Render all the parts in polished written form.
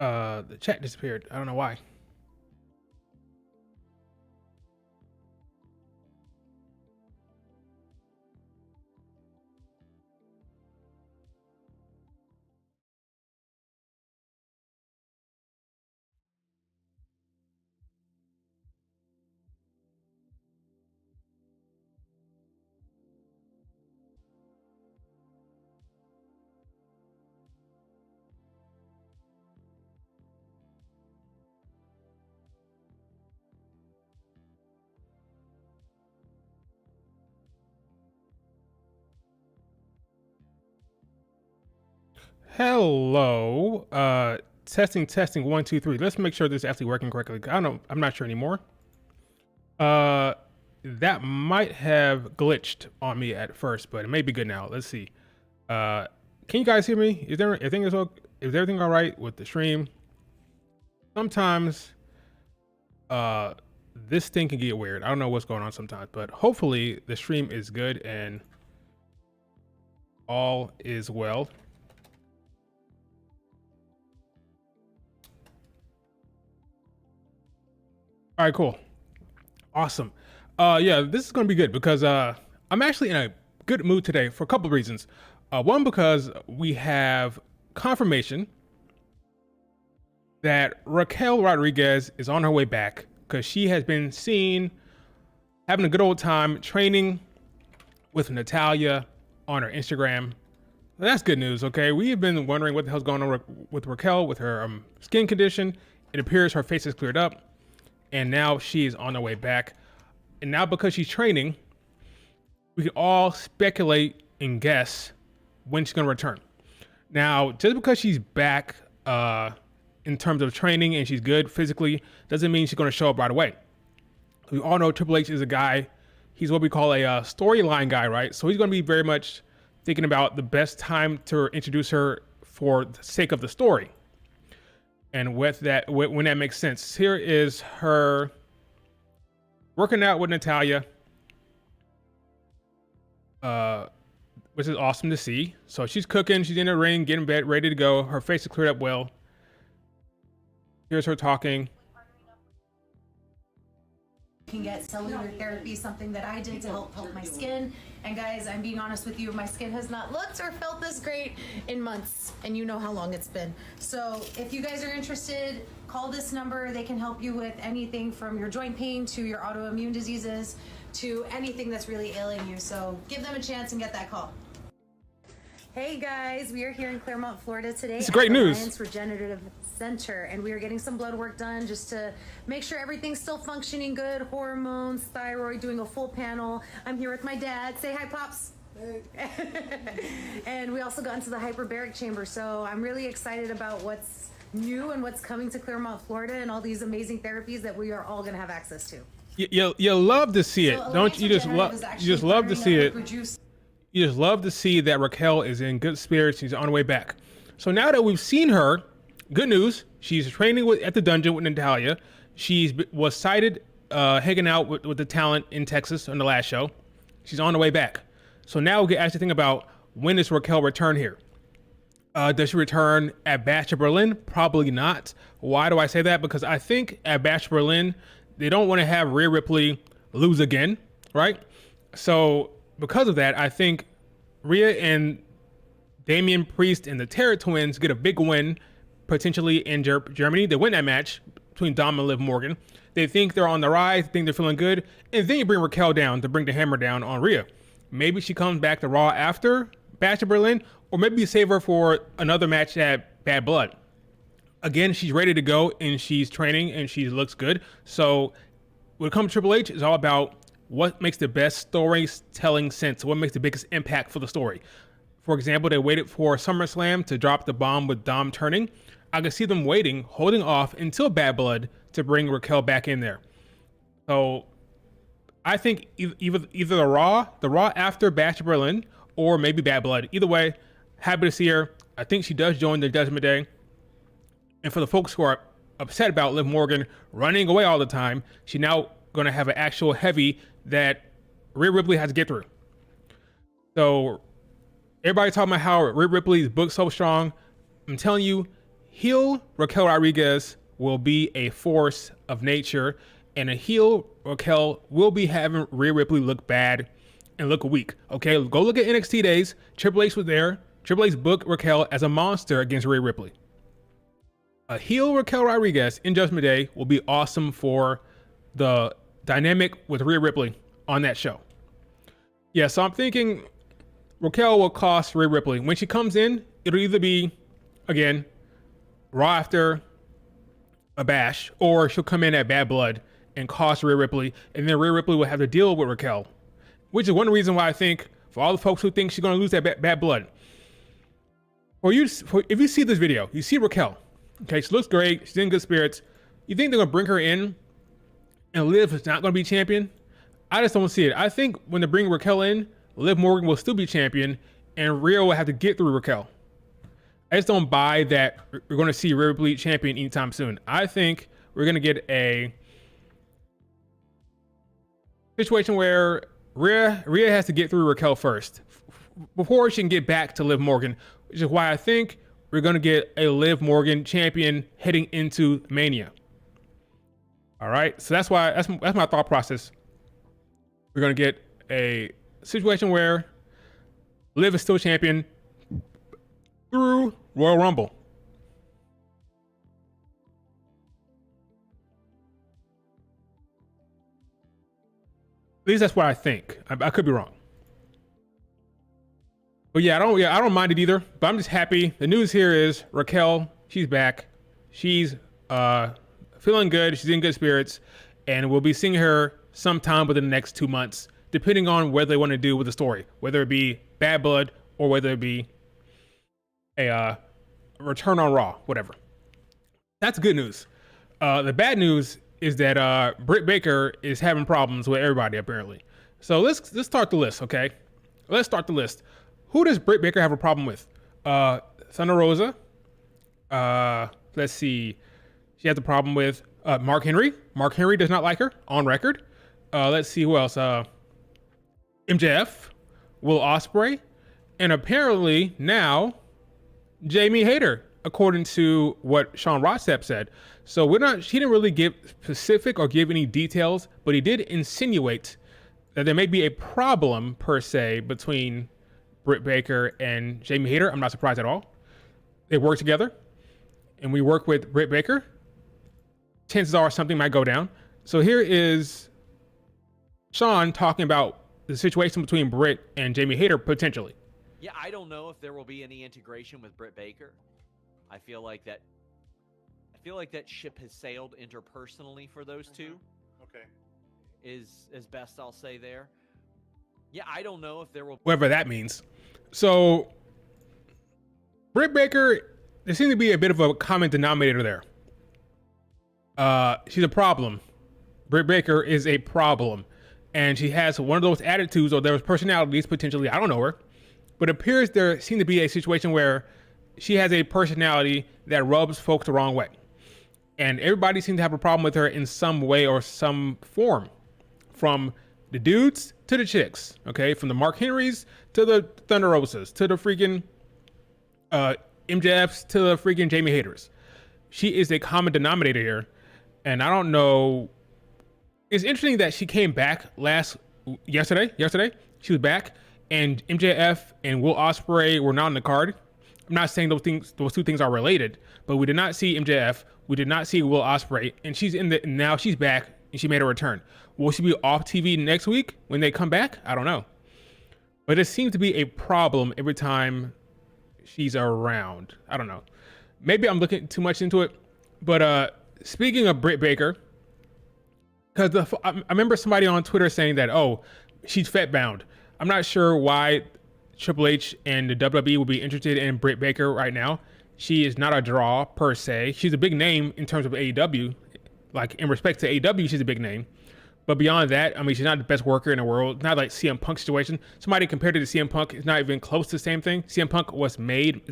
The chat disappeared. I don't know why. Hello. Testing 1 2 3. Let's make sure this is actually working correctly. I don't know. I'm not sure anymore. That might have glitched on me at first, but it may be good now. Let's see. Can you guys hear me? Is everything all right with the stream? Sometimes this thing can get weird. I don't know what's going on sometimes, but hopefully the stream is good and all is well. All right, cool. Awesome. Yeah, this is going to be good because I'm actually in a good mood today for a couple of reasons. One, because we have confirmation that Raquel Rodriguez is on her way back because she has been seen having a good old time training with Natalia on her Instagram. That's good news, okay? We have been wondering what the hell's going on with Raquel with her skin condition. It appears her face has cleared up, and now she is on her way back. And now because she's training, we can all speculate and guess when she's going to return. Now, just because she's back in terms of training and she's good physically, doesn't mean she's going to show up right away. We all know Triple H is a guy, he's what we call a storyline guy, right? So he's going to be very much thinking about the best time to introduce her for the sake of the story. And with that, when that makes sense, here is her working out with Natalia, which is awesome to see. So she's cooking, she's in the ring, getting bed, ready to go. Her face is cleared up well. Here's her talking. Can get cellular therapy, something that I did to help my skin. And guys, I'm being honest with you, my skin has not looked or felt this great in months, and you know how long it's been. So if you guys are interested, call this number. They can help you with anything from your joint pain to your autoimmune diseases to anything that's really ailing you. So give them a chance and get that call. Hey guys, we are here in Claremont, Florida today. It's great news. Alliance Regenerative Center, and we are getting some blood work done just to make sure everything's still functioning good. Hormones, thyroid, doing a full panel. I'm here with my dad. Say hi, Pops. Hey. And we also got into the hyperbaric chamber, so I'm really excited about what's new and what's coming to Claremont, Florida, and all these amazing therapies that we are all going to have access to. You love to see it, don't you? You just love to see it. You just love to see that Raquel is in good spirits. She's on her way back. So now that we've seen her, good news, she's training at the dungeon with Natalia. She was sighted hanging out with the talent in Texas on the last show. She's on the way back. So now we can actually think about, when does Raquel return here? Does she return at Bash of Berlin? Probably not. Why do I say that? Because I think at Bash of Berlin, they don't want to have Rhea Ripley lose again, right? So because of that, I think Rhea and Damian Priest and the Terror Twins get a big win, potentially in Germany. They win that match between Dom and Liv Morgan. They think they're on the rise, think they're feeling good, and then you bring Raquel down to bring the hammer down on Rhea. Maybe she comes back to Raw after Bash of Berlin, or maybe you save her for another match at Bad Blood. Again, she's ready to go, and she's training, and she looks good. So when it comes to Triple H, it's all about what makes the best storytelling sense, what makes the biggest impact for the story. For example, they waited for SummerSlam to drop the bomb with Dom turning. I can see them waiting, holding off until Bad Blood to bring Raquel back in there. So I think either the Raw after Bash of Berlin, or maybe Bad Blood. Either way, happy to see her. I think she does join the Judgment Day. And for the folks who are upset about Liv Morgan running away all the time, she's now going to have an actual heavy that Rhea Ripley has to get through. So everybody talking about how Rhea Ripley's booked so strong. I'm telling you, heel Raquel Rodriguez will be a force of nature, and a heel Raquel will be having Rhea Ripley look bad and look weak. Okay, go look at NXT days. Triple H was there. Triple H booked Raquel as a monster against Rhea Ripley. A heel Raquel Rodriguez in Judgment Day will be awesome for the dynamic with Rhea Ripley on that show. Yeah, so I'm thinking Raquel will cost Rhea Ripley. When she comes in, it'll either be, again, Raw after a bash, or she'll come in at Bad Blood and cost Rhea Ripley, and then Rhea Ripley will have to deal with Raquel, which is one reason why I think, for all the folks who think she's going to lose that Bad Blood, if you see this video, you see Raquel. Okay, she looks great. She's in good spirits. You think they're going to bring her in and Liv is not going to be champion? I just don't see it. I think when they bring Raquel in, Liv Morgan will still be champion, and Rhea will have to get through Raquel. I just don't buy that we're going to see Rhea Ripley champion anytime soon. I think we're going to get a situation where Rhea has to get through Raquel first before she can get back to Liv Morgan, which is why I think we're going to get a Liv Morgan champion heading into Mania. All right, so that's my thought process. We're going to get a situation where Liv is still champion through Royal Rumble. At least that's what I think. I could be wrong. But I don't mind it either. But I'm just happy. The news here is Raquel, she's back. She's feeling good. She's in good spirits, and we'll be seeing her sometime within the next 2 months, depending on what they want to do with the story, whether it be Bad Blood or whether it be a return on Raw, whatever. That's good news. The bad news is that Britt Baker is having problems with everybody apparently. So let's start the list, okay? Let's start the list. Who does Britt Baker have a problem with? Thunder Rosa. Let's see. She has a problem with Mark Henry. Mark Henry does not like her on record. Let's see who else. MJF, Will Ospreay, and apparently now Jamie Hayter, according to what Sean Ross Sapp said. So she didn't really give specific or give any details, but he did insinuate that there may be a problem per se between Britt Baker and Jamie Hayter. I'm not surprised at all. They work together, and we work with Britt Baker. Chances are something might go down. So here is Sean talking about the situation between Britt and Jamie Hayter potentially. Yeah, I don't know if there will be any integration with Britt Baker. I feel like that ship has sailed interpersonally for those two. Okay. Is as best I'll say there. Yeah, I don't know if there will, whatever that means. So Britt Baker, there seems to be a bit of a common denominator there. She's a problem. Britt Baker is a problem, and she has one of those attitudes or those personalities potentially. I don't know her, but it appears there seems to be a situation where she has a personality that rubs folks the wrong way, and everybody seems to have a problem with her in some way or some form, from the dudes to the chicks. Okay, from the Mark Henrys to the Thunder Rosas to the freaking MJFs to the freaking Jamie Hayters. She is a common denominator here, and I don't know. It's interesting that she came back yesterday. She was back, and MJF and Will Ospreay were not on the card. I'm not saying those two things are related, but we did not see MJF. We did not see Will Ospreay, and now she's back and she made a return. Will she be off TV next week when they come back? I don't know. But it seems to be a problem every time she's around. I don't know. Maybe I'm looking too much into it. But speaking of Britt Baker, because I remember somebody on Twitter saying that, oh, she's fat bound. I'm not sure why Triple H and the WWE would be interested in Britt Baker right now. She is not a draw per se. She's a big name in terms of AEW. Like in respect to AEW, she's a big name. But beyond that, I mean, she's not the best worker in the world. Not like CM Punk situation. Somebody compared it to CM Punk is not even close to the same thing. CM Punk is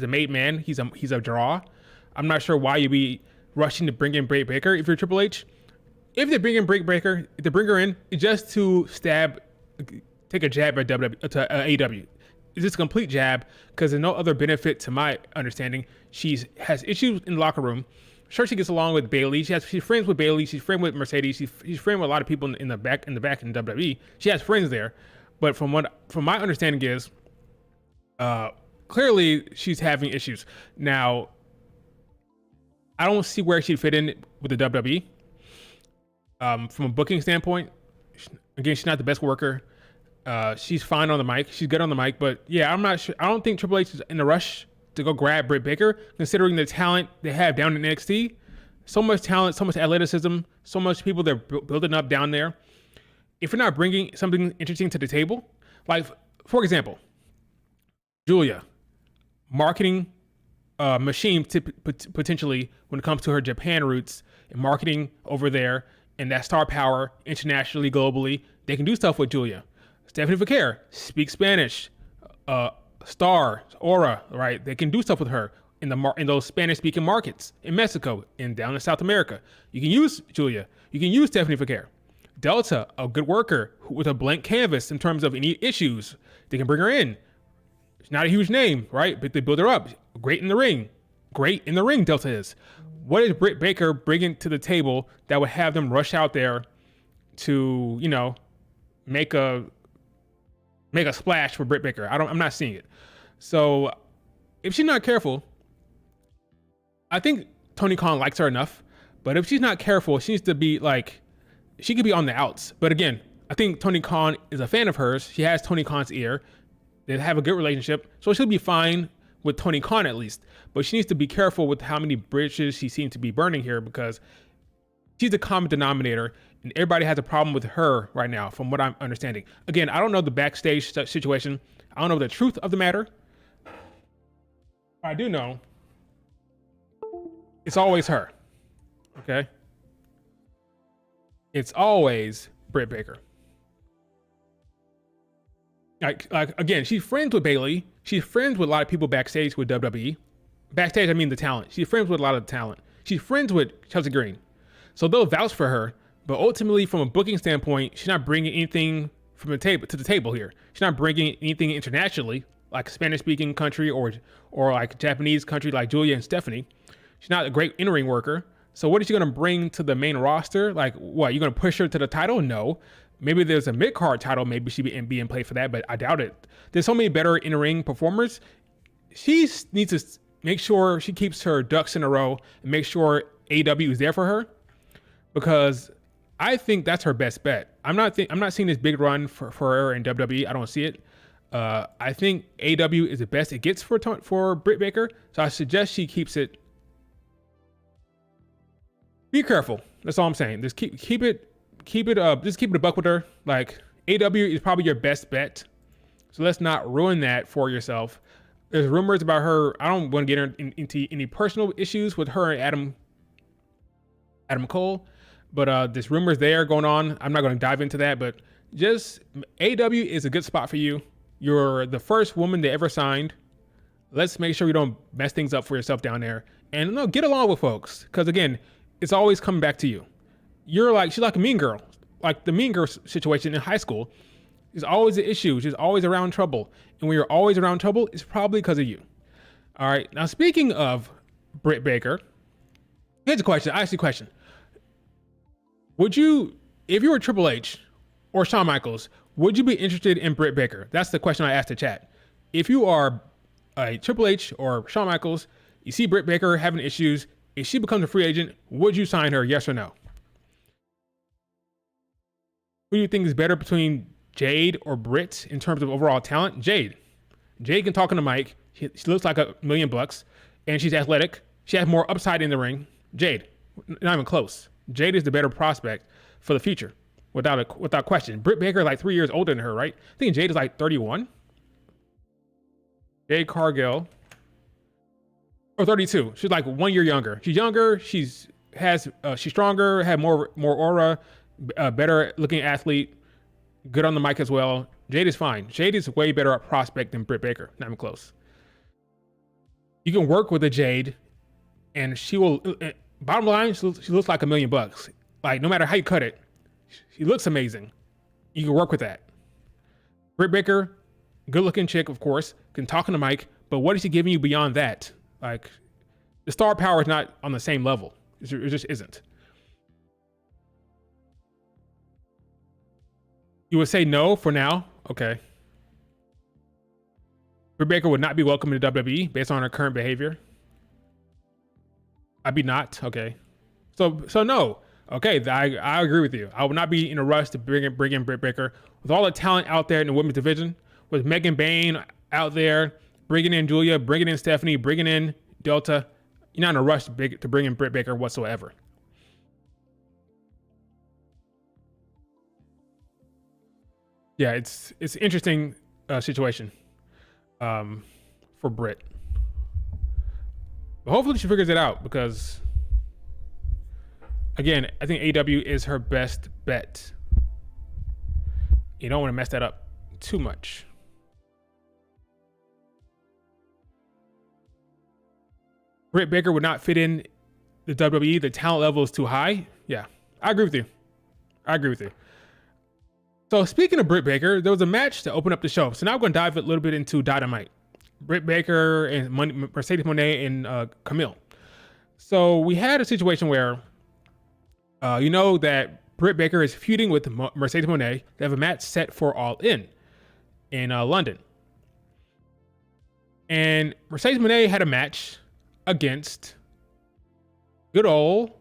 a made man. He's a draw. I'm not sure why you'd be rushing to bring in Britt Baker if you're Triple H. If they bring in Britt Baker, if they bring her in just to take a jab at AEW. is this a complete jab? Because there's no other benefit to my understanding. She has issues in the locker room. Sure, she gets along with Bayley. She's friends with Bayley. She's friends with Mercedes. She's friends with a lot of people in the back in WWE. She has friends there. But from my understanding is, clearly she's having issues. Now, I don't see where she'd fit in with the WWE. From a booking standpoint, again, she's not the best worker. She's fine on the mic. She's good on the mic. But yeah, I'm not sure. I don't think Triple H is in a rush to go grab Britt Baker, considering the talent they have down in NXT. So much talent, so much athleticism, so much people they're building up down there. If you're not bringing something interesting to the table, like, for example, Julia, marketing machine potentially when it comes to her Japan roots and marketing over there and that star power internationally, globally, they can do stuff with Julia. Stephanie Vaquer speaks Spanish, star, aura, right? They can do stuff with her in those Spanish-speaking markets in Mexico and down in South America. You can use Julia. You can use Stephanie Vaquer. Delta, a good worker with a blank canvas in terms of any issues. They can bring her in. She's not a huge name, right? But they build her up. Great in the ring. Great in the ring, Delta is. What is Britt Baker bringing to the table that would have them rush out there to, you know, make a splash for Britt Baker? I'm not seeing it. So if she's not careful, I think Tony Khan likes her enough. But if she's not careful, she needs to be like, she could be on the outs. But again, I think Tony Khan is a fan of hers. She has Tony Khan's ear. They have a good relationship. So she'll be fine with Tony Khan at least. But she needs to be careful with how many bridges she seems to be burning here, because she's the common denominator and everybody has a problem with her right now, from what I'm understanding. Again, I don't know the backstage situation. I don't know the truth of the matter. I do know it's always her. Okay? It's always Britt Baker. Like again, she's friends with Bayley. She's friends with a lot of people backstage with WWE. Backstage, I mean the talent. She's friends with a lot of the talent. She's friends with Chelsea Green. So they'll vouch for her, but ultimately from a booking standpoint, she's not bringing anything from the table to the table here. She's not bringing anything internationally, like a Spanish-speaking country or like a Japanese country like Julia and Stephanie. She's not a great in-ring worker. So what is she going to bring to the main roster? Like, what, you're going to push her to the title? No. Maybe there's a mid-card title. Maybe she be in play for that, but I doubt it. There's so many better in-ring performers. She needs to make sure she keeps her ducks in a row and make sure AEW is there for her, because I think that's her best bet. I'm not seeing this big run for her in WWE. I don't see it. I think AEW is the best it gets for Britt Baker. So I suggest she keeps it. Be careful. That's all I'm saying. Just keep it just keep it a buck with her. Like, AEW is probably your best bet. So let's not ruin that for yourself. There's rumors about her. I don't want to get into any personal issues with her and Adam Cole, but there's rumors there going on. I'm not going to dive into that, but just AEW is a good spot for you. You're the first woman they ever signed. Let's make sure you don't mess things up for yourself down there. And no, get along with folks, because again, it's always coming back to you. She's like a mean girl. Like the mean girl situation in high school is always an issue. She's always around trouble. And when you're always around trouble, it's probably because of you. All right. Now, speaking of Britt Baker, here's a question. I asked you a question. Would you, if you were Triple H or Shawn Michaels, would you be interested in Britt Baker? That's the question I asked the chat. If you are a Triple H or Shawn Michaels, you see Britt Baker having issues, if she becomes a free agent, would you sign her? Yes or no? Who do you think is better between Jade or Britt in terms of overall talent? Jade. Jade can talk on the mic. She looks like $1 million, and she's athletic. She has more upside in the ring. Jade, not even close. Jade is the better prospect for the future, without question. Britt Baker is like 3 years older than her, right? I think Jade is like 31. Jade Cargill, or 32. She's like 1 year younger. She's younger. She's stronger. Had more aura. Better looking athlete. Good on the mic as well. Jade is fine. Jade is a way better prospect than Britt Baker. Not even close. You can work with a Jade, and she will. Bottom line, she looks like $1 million. Like, no matter how you cut it, she looks amazing. You can work with that. Britt Baker, good looking chick, of course, can talk on the mic, but what is she giving you beyond that? Like, the star power is not on the same level. It just isn't. You would say no for now? Okay. Britt Baker would not be welcome to WWE based on her current behavior. I'd be not. Okay. So no. Okay, I agree with you. I would not be in a rush to bring in Britt Baker. With all the talent out there in the women's division, with Megan Bayne out there, bringing in Julia, bringing in Stephanie, bringing in Delta, you're not in a rush to bring in Britt Baker whatsoever. Yeah, it's an interesting situation for Britt. But hopefully she figures it out because, again, I think AEW is her best bet. You don't want to mess that up too much. Britt Baker would not fit in the WWE. The talent level is too high. Yeah, I agree with you. So speaking of Britt Baker, there was a match to open up the show. So now I'm going to dive a little bit into Dynamite. Britt Baker and Mercedes Moné and Camille. So we had a situation where, you know that Britt Baker is feuding with Mercedes Moné. They have a match set for All In London. And Mercedes Moné had a match against good old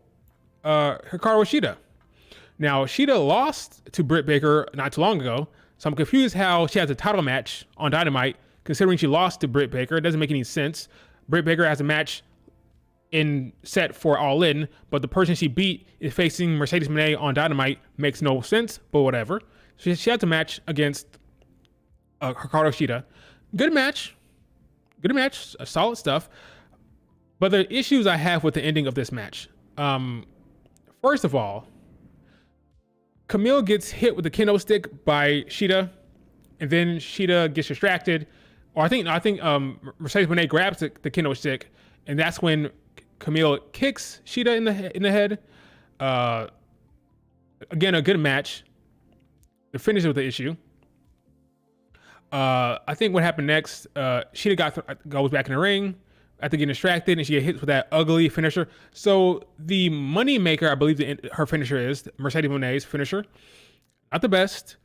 Hikaru Shida. Now, Shida lost to Britt Baker not too long ago, so I'm confused how she has a title match on Dynamite, considering she lost to Britt Baker. It doesn't make any sense. Britt Baker has a match set for All In, but the person she beat is facing Mercedes Moné on Dynamite. Makes no sense, but whatever. She has a match against Hikaru Shida. Good match, solid stuff. But the issues I have with the ending of this match, first of all, Camille gets hit with the kendo stick by Shida, and then Shida gets distracted. Or I think Mercedes Moné grabs the kendo stick, and that's when Camille kicks Shida in the head. Again, a good match. The finish was the issue. I think what happened next, Shida goes back in the ring after getting distracted, and she gets hit with that ugly finisher. So the money maker, I believe her finisher is Mercedes Moné's finisher. Not the best.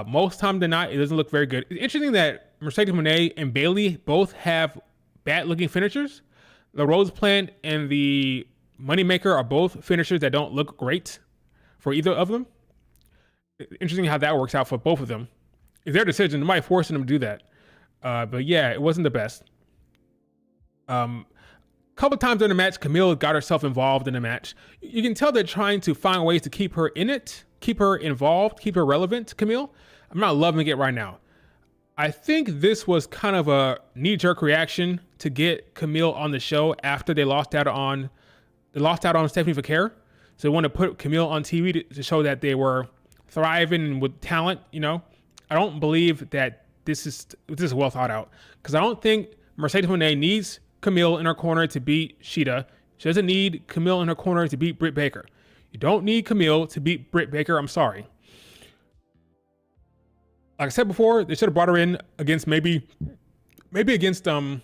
Most time than not, it doesn't look very good. It's interesting that Mercedes Moné and Bayley both have bad looking finishers. The Rose Plant and the Moneymaker are both finishers that don't look great for either of them. Interesting how that works out for both of them. It's their decision. It might force them to do that. But yeah, it wasn't the best. Couple times in the match, Camille got herself involved in the match. You can tell they're trying to find ways to keep her in it, keep her involved, keep her relevant, Camille. I'm not loving it right now. I think this was kind of a knee-jerk reaction to get Camille on the show after they lost out on Stephanie Vaquer. So they want to put Camille on TV to show that they were thriving with talent. You know, I don't believe that this is well thought out, because I don't think Mercedes Moné needs Camille in her corner to beat Shida. She doesn't need Camille in her corner to beat Britt Baker. You don't need Camille to beat Britt Baker. I'm sorry. Like I said before, they should have brought her in against maybe against should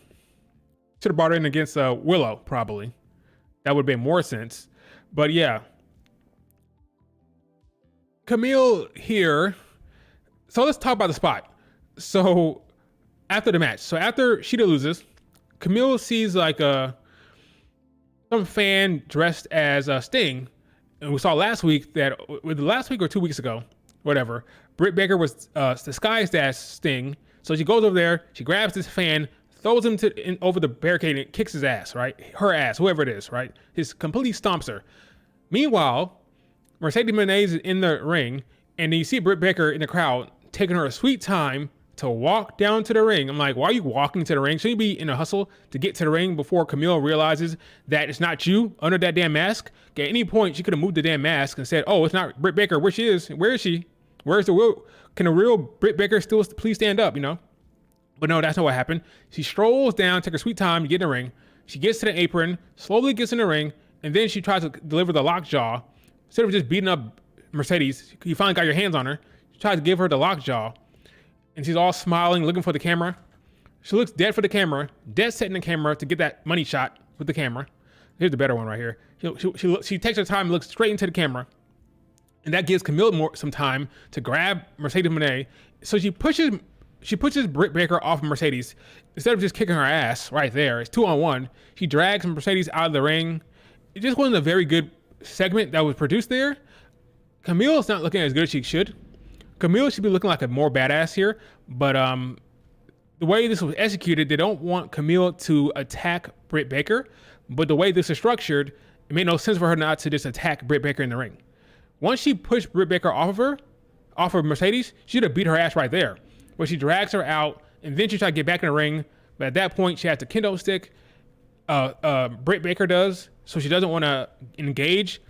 have brought her in against Willow, probably. That would have made more sense. But yeah, Camille here. So let's talk about the spot. So after the match, after Shida loses, Camille sees like some fan dressed as Sting, and we saw last week or 2 weeks ago, whatever, Britt Baker was disguised as Sting. So she goes over there, she grabs this fan, throws him over the barricade, and kicks his ass, right? Her ass, whoever it is, right? He completely stomps her. Meanwhile, Mercedes Moné is in the ring, and you see Britt Baker in the crowd taking her a sweet time to walk down to the ring. I'm like, why are you walking to the ring? Shouldn't you be in a hustle to get to the ring before Camille realizes that it's not you under that damn mask? At any point, she could have moved the damn mask and said, oh, it's not Britt Baker. Where she is? Where is she? Where's the real? Can the real Britt Baker still please stand up, you know? But no, that's not what happened. She strolls down, take her sweet time to get in the ring. She gets to the apron, slowly gets in the ring, and then she tries to deliver the lockjaw. Instead of just beating up Mercedes, you finally got your hands on her. She tries to give her the lockjaw. and she's all smiling, looking for the camera. She looks dead for the camera, dead set in the camera to get that money shot with the camera. Here's the better one right here. She takes her time and looks straight into the camera. And that gives Camille some time to grab Mercedes Moné. So she pushes Britt Baker off of Mercedes. Instead of just kicking her ass right there, it's 2-on-1. She drags Mercedes out of the ring. It just wasn't a very good segment that was produced there. Camille's not looking as good as she should. Camille should be looking like a more badass here. But the way this was executed, they don't want Camille to attack Britt Baker. But the way this is structured, it made no sense for her not to just attack Britt Baker in the ring. Once she pushed Britt Baker off of Mercedes, she should have beat her ass right there. But she drags her out, and then she tries to get back in the ring. But at that point, she has the kendo stick. Britt Baker does, so she doesn't want to engage.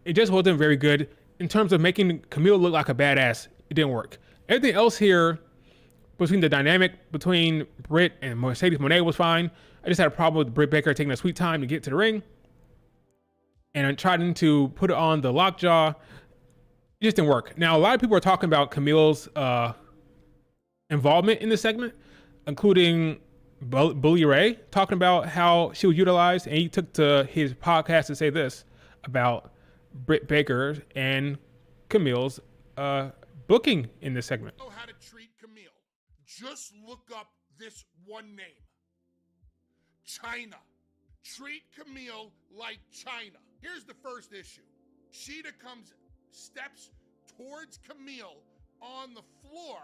It just wasn't very good in terms of making Camille look like a badass. It didn't work. Everything else here, between the dynamic between Britt and Mercedes Moné was fine. I just had a problem with Britt Baker taking a sweet time to get to the ring and trying to put it on the lockjaw. It just didn't work. Now, a lot of people are talking about Camille's involvement in this segment, including Bully Ray, talking about how she was utilized, and he took to his podcast to say this about Britt Baker and Camille's booking in this segment. Know how to treat Camille. Just look up this one name. China. Treat Camille like China. Here's the first issue. Sheeta steps towards Camille on the floor.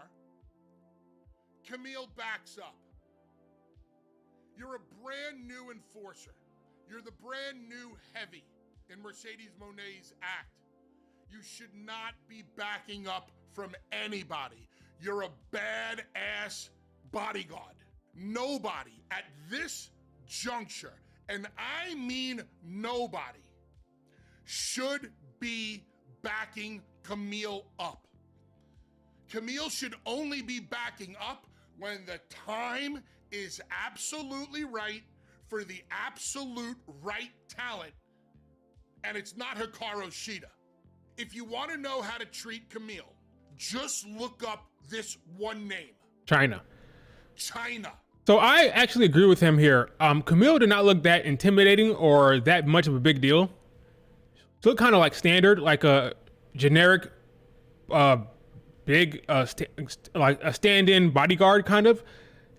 Camille backs up. You're a brand new enforcer. You're the brand new heavy in Mercedes Moné's act. You should not be backing up from anybody. You're a badass bodyguard. Nobody at this juncture, and I mean nobody, should be backing Camille up. Camille should only be backing up when the time is absolutely right for the absolute right talent, and it's not Hikaru Shida. If you want to know how to treat Camille, just look up this one name. China. So I actually agree with him here. Camille did not look that intimidating or that much of a big deal. She looked kind of like standard, like a generic, big, like a stand-in bodyguard kind of.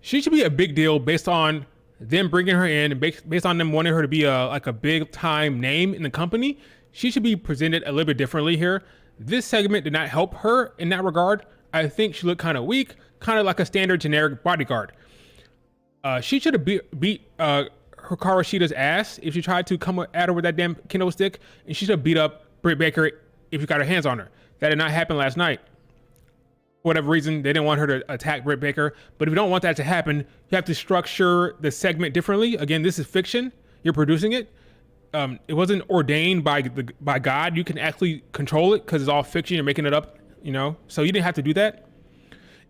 She should be a big deal based on them bringing her in, and based on them wanting her to be like a big-time name in the company. She should be presented a little bit differently here. This segment did not help her in that regard. I think she looked kind of weak, kind of like a standard generic bodyguard. She should have beat Hikaru Shida's ass if she tried to come at her with that damn kendo stick, and she should have beat up Britt Baker if you got her hands on her. That did not happen last night. For whatever reason, they didn't want her to attack Britt Baker. But if you don't want that to happen, you have to structure the segment differently. Again, this is fiction. You're producing it. It wasn't ordained by God. You can actually control it because it's all fiction. You're making it up, you know? So you didn't have to do that.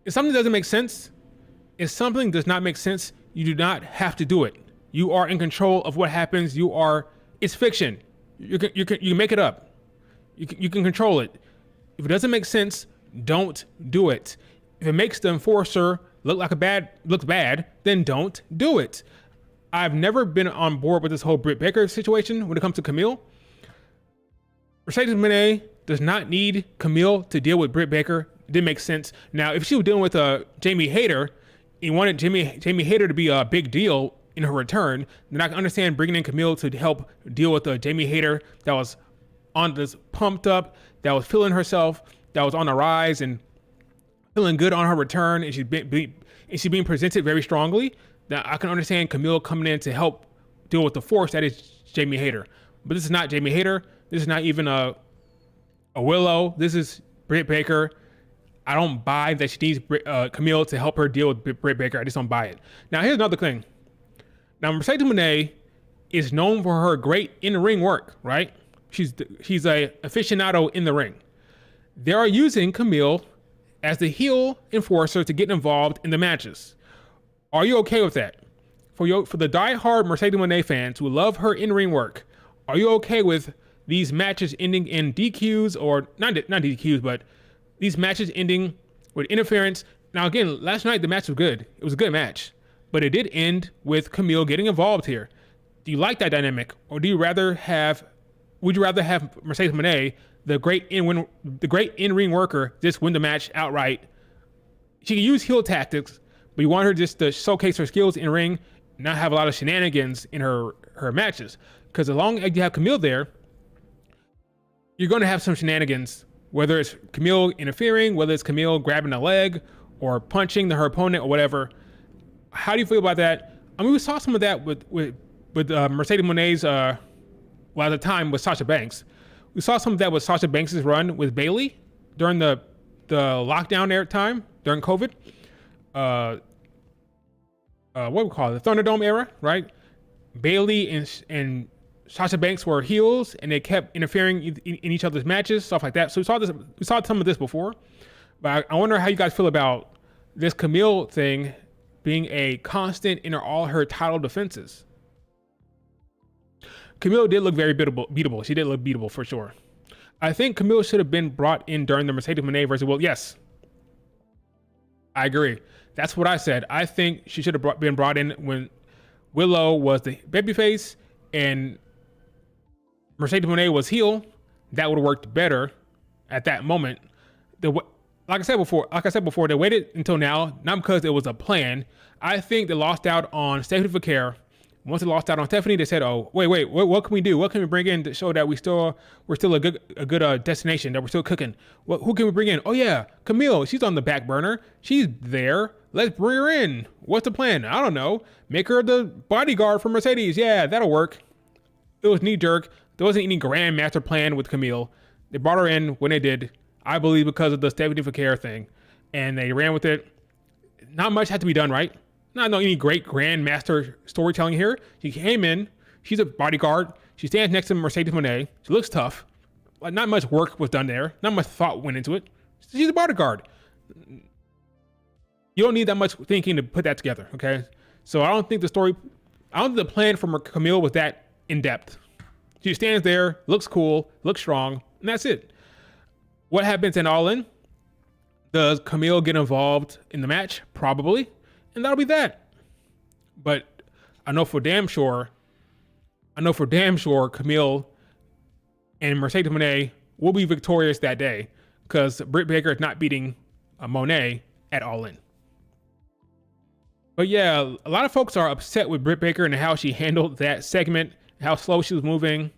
If something doesn't make sense, if something does not make sense, you do not have to do it. You are in control of what happens. It's fiction. You can make it up. You can control it. If it doesn't make sense, don't do it. If it makes the enforcer looks bad, then don't do it. I've never been on board with this whole Britt Baker situation when it comes to Camille. Mercedes Moné does not need Camille to deal with Britt Baker. It didn't make sense. Now, if she was dealing with Jamie Hayter, and wanted Jamie Hayter to be a big deal in her return, then I can understand bringing in Camille to help deal with Jamie Hayter that was on this pumped up, that was feeling herself, that was on the rise and feeling good on her return, and she's being presented very strongly. Now I can understand Camille coming in to help deal with the force that is Jamie Hayter. But this is not Jamie Hayter. This is not even a Willow. This is Britt Baker. I don't buy that she needs Camille to help her deal with Britt Baker. I just don't buy it. Now, here's another thing. Now, Mercedes Moné is known for her great in-ring work, right? She's a aficionado in the ring. They are using Camille as the heel enforcer to get involved in the matches. Are you okay with that? For the die-hard Mercedes Moné fans who love her in-ring work, are you okay with these matches ending in DQs, or not DQs, but these matches ending with interference Now again, last night the match was good. It was a good match, but it did end with Camille getting involved here. Do you like that dynamic, or would you rather have Mercedes Moné, the great in-ring worker, just win the match outright? She can use heel tactics, but you want her just to showcase her skills in ring, not have a lot of shenanigans in her matches. Because as long as you have Camille there, you're going to have some shenanigans, whether it's Camille interfering, whether it's Camille grabbing a leg or punching her opponent or whatever. How do you feel about that? I mean, we saw some of that with Mercedes Moné's, at the time with Sasha Banks. We saw some of that with Sasha Banks' run with Bayley during the lockdown era time, during COVID. What we call it, the Thunderdome era, right? Bayley and Sasha Banks were heels, and they kept interfering in each other's matches, stuff like that. So we saw some of this before, but I wonder how you guys feel about this Camille thing being a constant in all her title defenses. Camille did look very beatable. She did look beatable for sure. I think Camille should have been brought in during the Mercedes Moné versus Will. Yes, I agree. That's what I said. I think she should have been brought in when Willow was the babyface and Mercedes Moné was heel. That would have worked better at that moment. Like I said before, they waited until now, not because it was a plan. I think they lost out on Stephanie Vaquer. Once they lost out on Stephanie, they said, "Oh, wait, what can we do? What can we bring in to show that we're still a good destination, that we're still cooking? Who can we bring in? Oh yeah, Camille. She's on the back burner. She's there. Let's bring her in. What's the plan? I don't know. Make her the bodyguard for Mercedes. Yeah, that'll work." It was knee jerk. There wasn't any grand master plan with Camille. They brought her in when they did, I believe, because of the Stephanie Vaquer thing, and they ran with it. Not much had to be done, right? Not any great grand master storytelling here. She came in. She's a bodyguard. She stands next to Mercedes Moné. She looks tough. Like, not much work was done there. Not much thought went into it. She's a bodyguard. You don't need that much thinking to put that together, okay? So I don't think the plan for Camille was that in depth. She stands there, looks cool, looks strong, and that's it. What happens in All In? Does Camille get involved in the match? Probably. And that'll be that. But I know for damn sure Camille and Mercedes Moné will be victorious that day, because Britt Baker is not beating Moné at All In. But yeah, a lot of folks are upset with Britt Baker and how she handled that segment, how slow she was moving.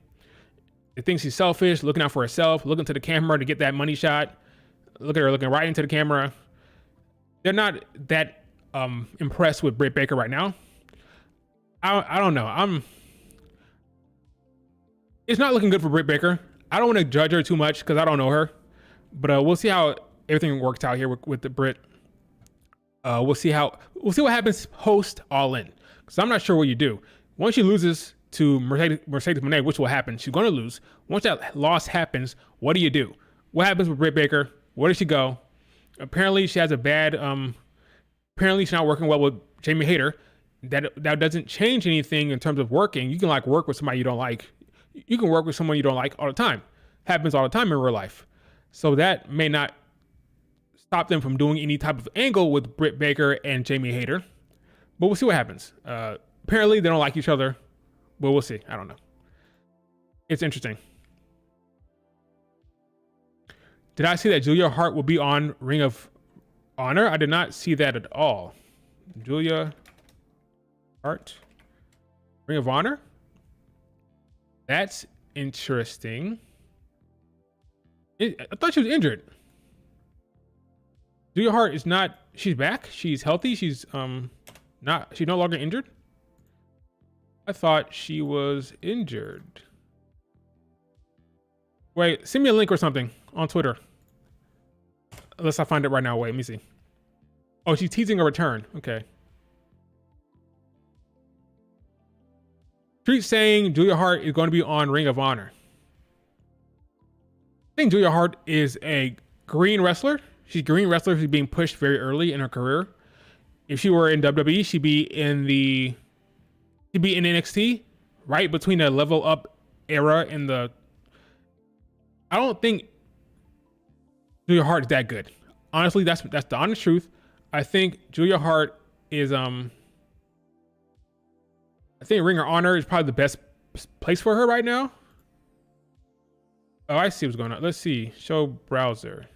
They think she's selfish, looking out for herself, looking to the camera to get that money shot. Look at her looking right into the camera. They're not that impressed with Britt Baker right now. I don't know. It's not looking good for Britt Baker. I don't want to judge her too much because I don't know her, but we'll see how everything works out here with the Britt. We'll see what happens post All In, because I'm not sure what you do once she loses to Mercedes Moné, which will happen. She's going to lose. Once that loss happens, what do? What happens with Britt Baker? Where does she go? Apparently, she has a bad. Apparently, she's not working well with Jamie Hayter. That doesn't change anything in terms of working. You can work with somebody you don't like. You can work with someone you don't like all the time. Happens all the time in real life. So that may not stop them from doing any type of angle with Britt Baker and Jamie Hayter. But we'll see what happens. Apparently, they don't like each other. But we'll see. I don't know. It's interesting. Did I see that Julia Hart will be on Ring of Honor? I did not see that at all. Julia Hart, Ring of Honor? That's interesting. I thought she was injured. Julia Hart is not, she's back. She's healthy. She's no longer injured. I thought she was injured. Wait, send me a link or something on Twitter. Unless I find it right now. Wait, let me see. Oh, she's teasing a return. Okay. Street saying Julia Hart is going to be on Ring of Honor. I think Julia Hart is a green wrestler. She's a green wrestler who's being pushed very early in her career. If she were in WWE, she'd be in NXT, right between the level up era and the. I don't think Julia Hart is that good. Honestly, that's the honest truth. I think Julia Hart is I think Ring of Honor is probably the best place for her right now. Oh, I see what's going on. Let's see. Show browser.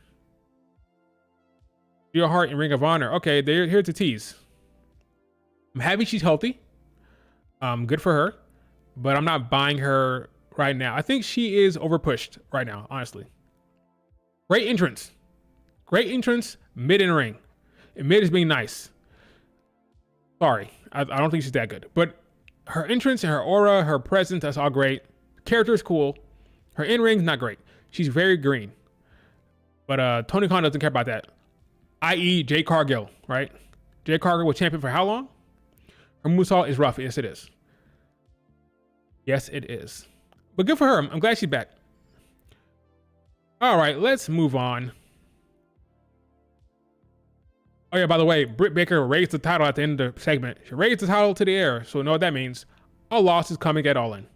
Julia Hart in Ring of Honor. Okay, here's the tease. I'm happy she's healthy. Good for her, but I'm not buying her right now. I think she is overpushed right now, honestly. Great entrance. Great entrance, mid in ring. And mid is being nice. Sorry, I don't think she's that good. But her entrance and her aura, her presence, that's all great. Character is cool. Her in-ring's not great. She's very green. But Tony Khan doesn't care about that. I.e. Jay Cargill, right? Jay Cargill was champion for how long? Her moonsault is rough. Yes, it is. Yes, it is. But good for her. I'm glad she's back. All right, let's move on. Oh yeah, by the way, Britt Baker raised the title at the end of the segment. She raised the title to the air, so you know what that means. A loss is coming at All In.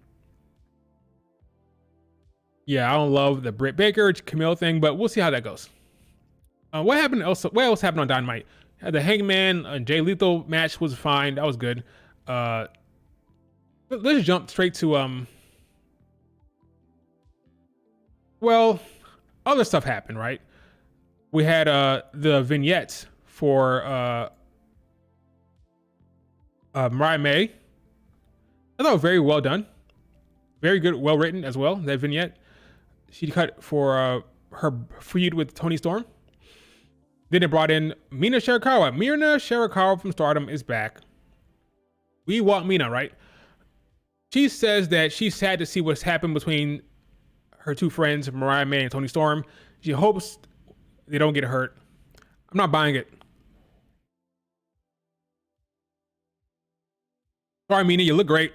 Yeah, I don't love the Britt Baker Camille thing, but we'll see how that goes. What else happened on Dynamite? The Hangman and Jay Lethal match was fine. That was good. Let's jump straight to well, other stuff happened, right? We had the vignettes for Mariah May. I thought very well done. Very good, well written as well, that vignette. She cut for her feud with Toni Storm. Then it brought in Mina Shirakawa. Mina Shirakawa from Stardom is back. We want Mina, right? She says that she's sad to see what's happened between her two friends, Mariah May and Toni Storm. She hopes they don't get hurt. I'm not buying it. Sorry, Mina, you look great,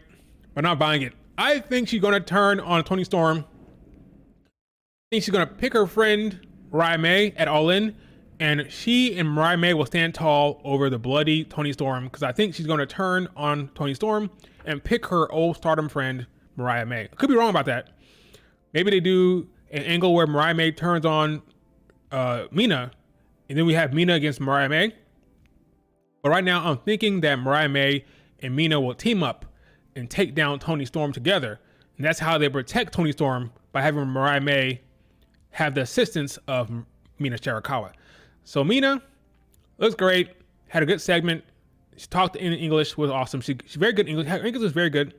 but not buying it. I think she's going to turn on Toni Storm. I think she's going to pick her friend, Mariah May, at All In, and she and Mariah May will stand tall over the bloody Toni Storm, because I think she's going to turn on Toni Storm and pick her old Stardom friend, Mariah May. I could be wrong about that. Maybe they do an angle where Mariah May turns on Mina, and then we have Mina against Mariah May. But right now, I'm thinking that Mariah May and Mina will team up and take down Toni Storm together. And that's how they protect Toni Storm, by having Mariah May have the assistance of Mina Shirakawa. So Mina looks great, had a good segment. She talked in English, was awesome. She's very good English. Her English was very good.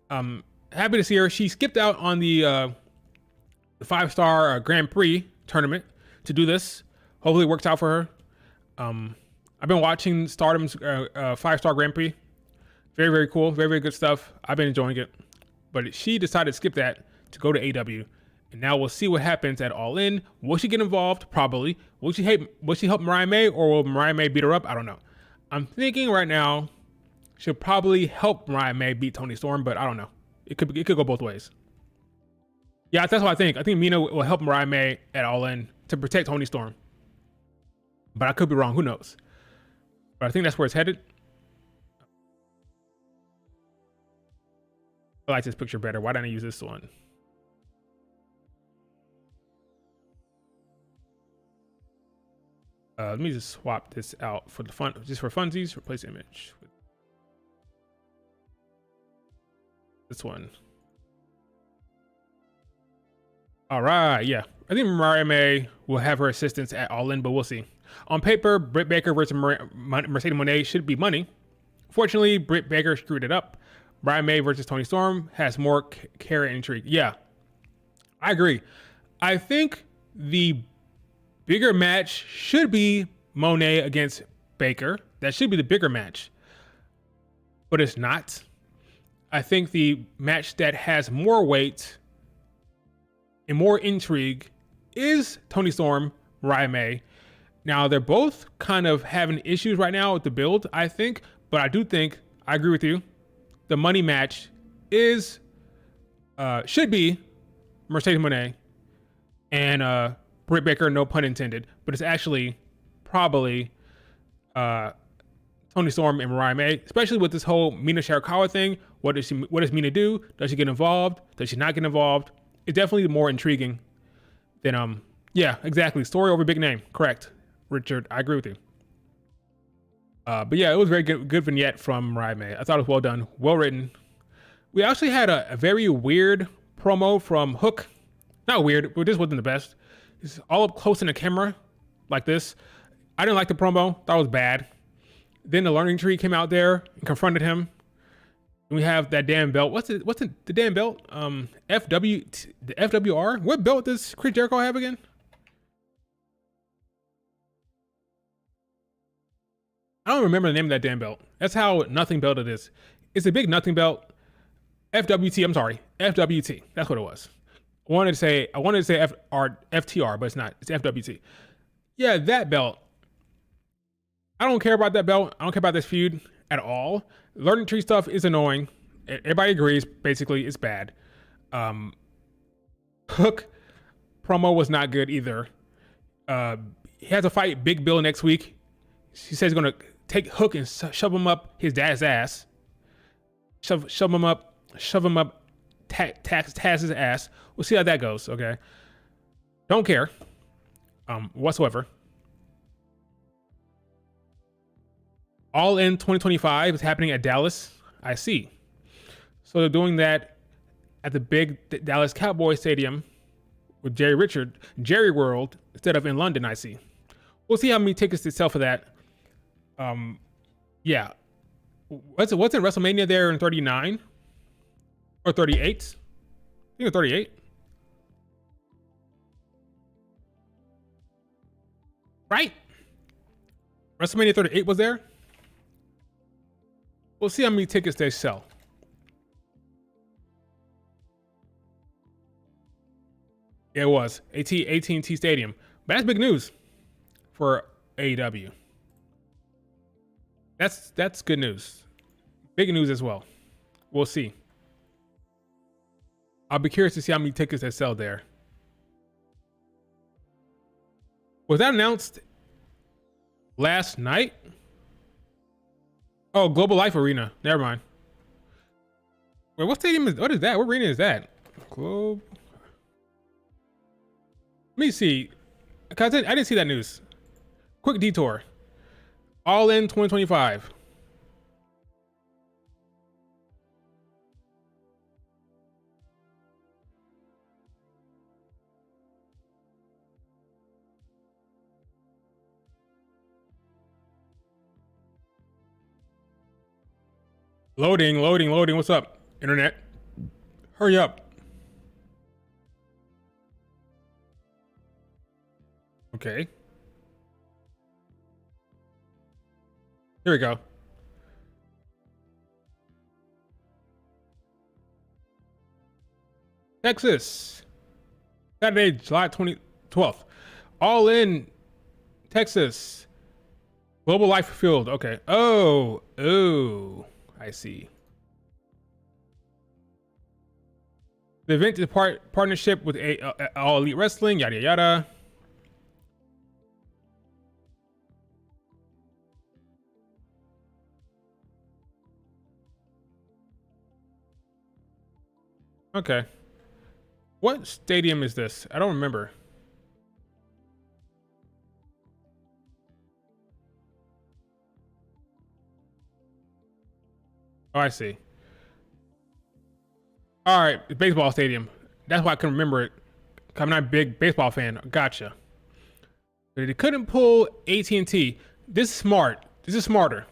Happy to see her. She skipped out on the 5-star Grand Prix tournament to do this. Hopefully it works out for her. I've been watching Stardom's 5-star Grand Prix. Very, very cool. Very, very good stuff. I've been enjoying it. But she decided to skip that to go to AEW. And now we'll see what happens at All In. Will she get involved? Probably. Will she help Mariah May, or will Mariah May beat her up? I don't know. I'm thinking right now she'll probably help Mariah May beat Toni Storm, but I don't know. It could go both ways. Yeah, that's what I think. I think Mina will help Mariah May at All In to protect Toni Storm. But I could be wrong. Who knows? But I think that's where it's headed. I like this picture better. Why didn't I use this one? Let me just swap this out for the fun, just for funsies. Replace image with this one. All right, yeah. I think Mariah May will have her assistance at All In, but we'll see. On paper, Britt Baker versus Mercedes Moné should be money. Fortunately, Britt Baker screwed it up. Mariah May versus Toni Storm has more care and intrigue. Yeah, I agree. I think the bigger match should be Moné against Baker. That should be the bigger match. But it's not. I think the match that has more weight and more intrigue is Toni Storm, Mariah May. Now, they're both kind of having issues right now with the build, I think. But I do think, I agree with you, the money match is should be Mercedes Moné and Britt Baker, no pun intended, but it's actually probably Toni Storm and Mariah May, especially with this whole Mina Shirakawa thing. What does Mina do? Does she get involved? Does she not get involved? It's definitely more intriguing than yeah, exactly. Story over big name. Correct, Richard. I agree with you. But yeah, it was very good vignette from Raime. I thought it was well done, well written. We actually had a very weird promo from Hook. Not weird, but this wasn't the best. It's all up close in the camera, like this. I didn't like the promo. Thought it was bad. Then the learning tree came out there and confronted him. And we have that damn belt. What's the damn belt? The FWR? What belt does Chris Jericho have again? I don't remember the name of that damn belt. That's how nothing belt it is. It's a big nothing belt. FWT, I'm sorry. FWT. That's what it was. I wanted to say FTR, but it's not. It's FWT. Yeah, that belt. I don't care about that belt. I don't care about this feud at all. Learning tree stuff is annoying. Everybody agrees. Basically, it's bad. Hook promo was not good either. He has to fight Big Bill next week. He says he's gonna take Hook and shove him up his dad's ass. Shove him up. Taz's ass. We'll see how that goes. Okay. Don't care. Whatsoever. All In 2025 is happening at Dallas. I see. So they're doing that at the big Dallas Cowboy Stadium with Jerry World, instead of in London. I see. We'll see how many tickets they sell for that. Yeah. What's in WrestleMania there in 39 or 38? I think it's 38. Right? WrestleMania 38 was there. We'll see how many tickets they sell. Yeah, it was AT&T Stadium. But that's big news for AEW. That's good news. Big news as well. We'll see. I'll be curious to see how many tickets they sell there. Was that announced last night? Oh, Global Life Arena. Never mind. Wait, what stadium is? What is that? What arena is that? Globe. Let me see. Cause I didn't see that news. Quick detour. All In 2025. Loading. What's up, internet? Hurry up. Okay. Here we go. Texas. Saturday, July 12th. All In Texas. Global Life Field. Okay. Oh. I see. The event is partnership with All Elite Wrestling, yada yada. Okay. What stadium is this? I don't remember. Oh, I see. All right, baseball stadium. That's why I couldn't remember it. I'm not a big baseball fan. Gotcha. But they couldn't pull AT&T. This is smart. This is smarter.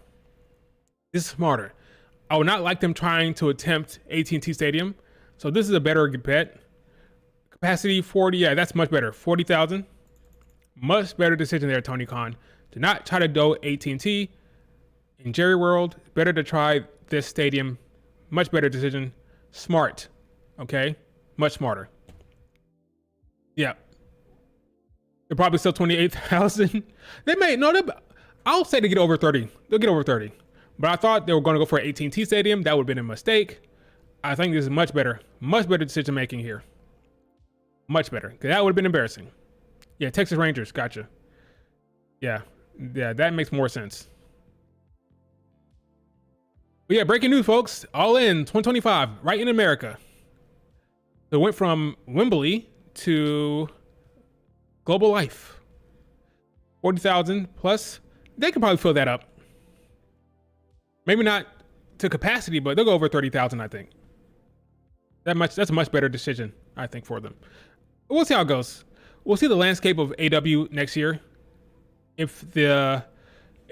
I would not like them trying to attempt AT&T Stadium. So this is a better bet. Capacity 40. Yeah, that's much better. 40,000. Much better decision there, Tony Khan. Do not try to go AT&T in Jerry World. Better to try this stadium. Much better decision. Smart. Okay? Much smarter. Yeah. They're probably still 28,000. They may, no, I'll say they get over 30. They'll get over 30. But I thought they were going to go for an AT&T Stadium. That would have been a mistake. I think this is much better decision making here. Much better. Because that would have been embarrassing. Yeah, Texas Rangers. Gotcha. Yeah, that makes more sense. But yeah, breaking news, folks. All In 2025, right in America. So it went from Wembley to Global Life. 40,000 plus. They can probably fill that up. Maybe not to capacity, but they'll go over 30,000, I think. That's a much better decision, I think, for them. But we'll see how it goes. We'll see the landscape of AW next year. If they're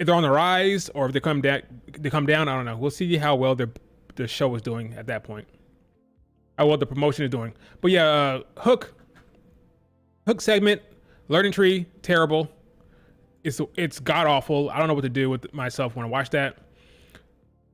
on the rise or if they come down, I don't know. We'll see how well the show is doing at that point. How well the promotion is doing. But yeah, Hook segment, Learning Tree, terrible. It's god awful. I don't know what to do with myself when I watch that.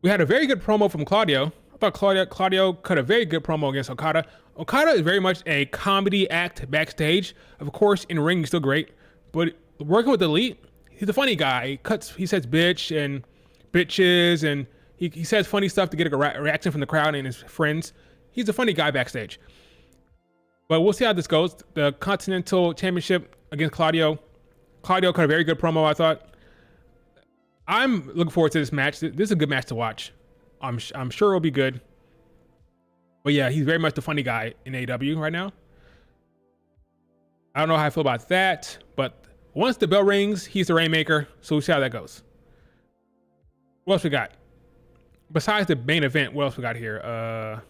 We had a very good promo from Claudio. I thought Claudio cut a very good promo against Okada. Okada is very much a comedy act backstage. Of course, in ring he's still great, but working with Elite, he's a funny guy. He says bitch and bitches, and he says funny stuff to get a reaction from the crowd and his friends. He's a funny guy backstage. But we'll see how this goes. The Continental Championship against Claudio. Claudio cut a very good promo, I thought. I'm looking forward to this match. This is a good match to watch. I'm sure it'll be good. But yeah, he's very much the funny guy in AEW right now. I don't know how I feel about that, but once the bell rings, he's the Rainmaker. So we'll see how that goes. What else we got? Besides the main event, what else we got here?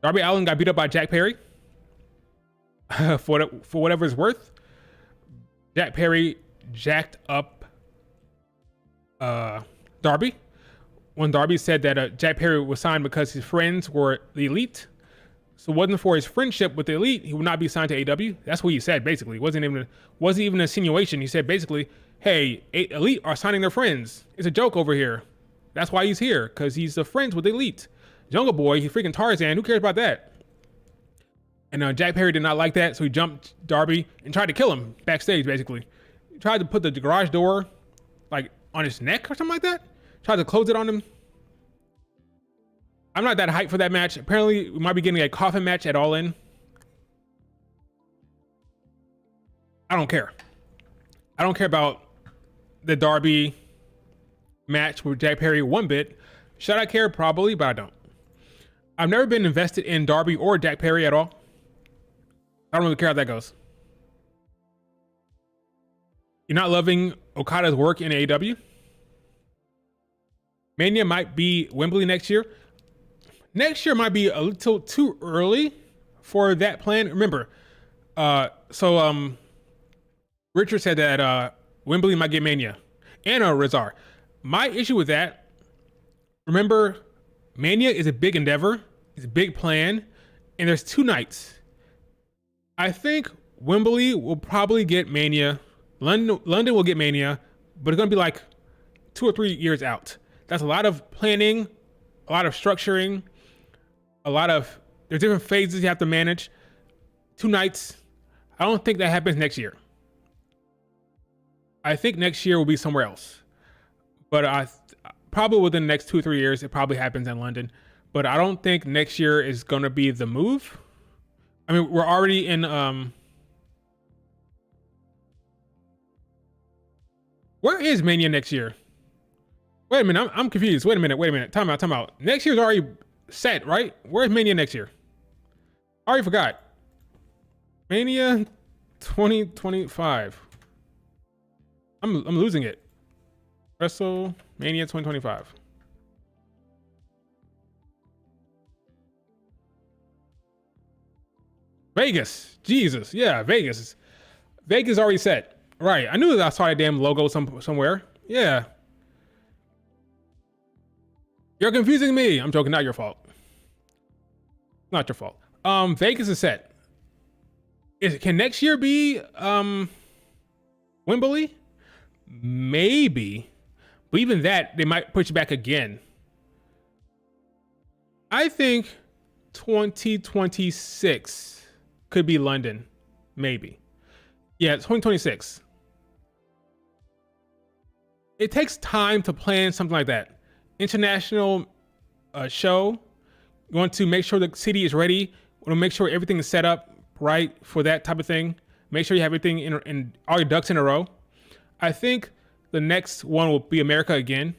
Darby Allin got beat up by Jack Perry. For whatever it's worth. Jack Perry jacked up Darby. When Darby said that Jack Perry was signed because his friends were the Elite. So it wasn't for his friendship with the Elite, he would not be signed to AEW. That's what he said, basically. It wasn't even an insinuation. He said, basically, hey, Elite are signing their friends. It's a joke over here. That's why he's here, because he's friends with the Elite. Jungle Boy, he's freaking Tarzan. Who cares about that? And Jack Perry did not like that, so he jumped Darby and tried to kill him backstage, basically. He tried to put the garage door, like, on his neck or something like that. Tried to close it on him. I'm not that hyped for that match. Apparently, we might be getting a coffin match at All In. I don't care. I don't care about the Darby match with Jack Perry one bit. Should I care? Probably, but I don't. I've never been invested in Darby or Jack Perry at all. I don't really care how that goes. You're not loving Okada's work in AEW? Mania might be Wembley next year. Next year might be a little too early for that plan. Remember, Richard said that Wembley might get Mania and Rizar. My issue with that, remember, Mania is a big endeavor. It's a big plan. And there's 2 nights. I think Wembley will probably get Mania. London will get Mania, but it's going to be like 2 or 3 years out. That's a lot of planning, a lot of structuring, there's different phases you have to manage. 2 nights. I don't think that happens next year. I think next year will be somewhere else. But probably within the next 2 or 3 years, it probably happens in London. But I don't think next year is going to be the move. I mean, we're already in... Where is Mania next year? Wait a minute, I'm confused. Wait a minute. Time out. Next year's already set, right? Where's Mania next year? I already forgot. Mania 2025. I'm losing it. WrestleMania 2025. Vegas. Jesus. Yeah, Vegas. Vegas already set. Right. I knew that I saw that damn logo somewhere. Yeah. You're confusing me. I'm joking. Not your fault. Not your fault. Vegas is set. Can next year be Wembley? Maybe. But even that, they might push it back again. I think 2026 could be London. Maybe. Yeah, 2026. It takes time to plan something like that. International show. You want to make sure the city is ready. You want to make sure everything is set up right for that type of thing. Make sure you have everything in all your ducks in a row. I think the next one will be America again.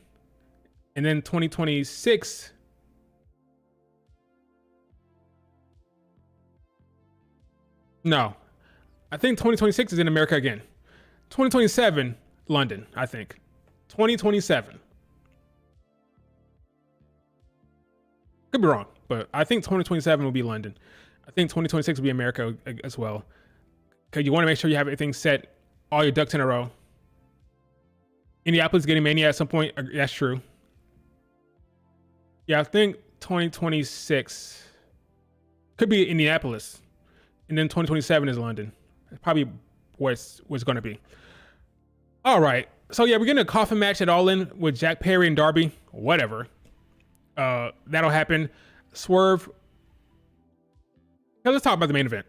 And then 2026. No. I think 2026 is in America again. 2027, London, I think. 2027. Could be wrong, but I think 2027 will be London. I think 2026 will be America as well. Because you want to make sure you have everything set, all your ducks in a row. Indianapolis getting Mania at some point. That's true. Yeah, I think 2026 could be Indianapolis. And then 2027 is London. That's probably where it's going to be. All right. So, yeah, we're getting a coffin match at All In with Jack Perry and Darby. Whatever. That'll happen. Swerve. Now let's talk about the main event.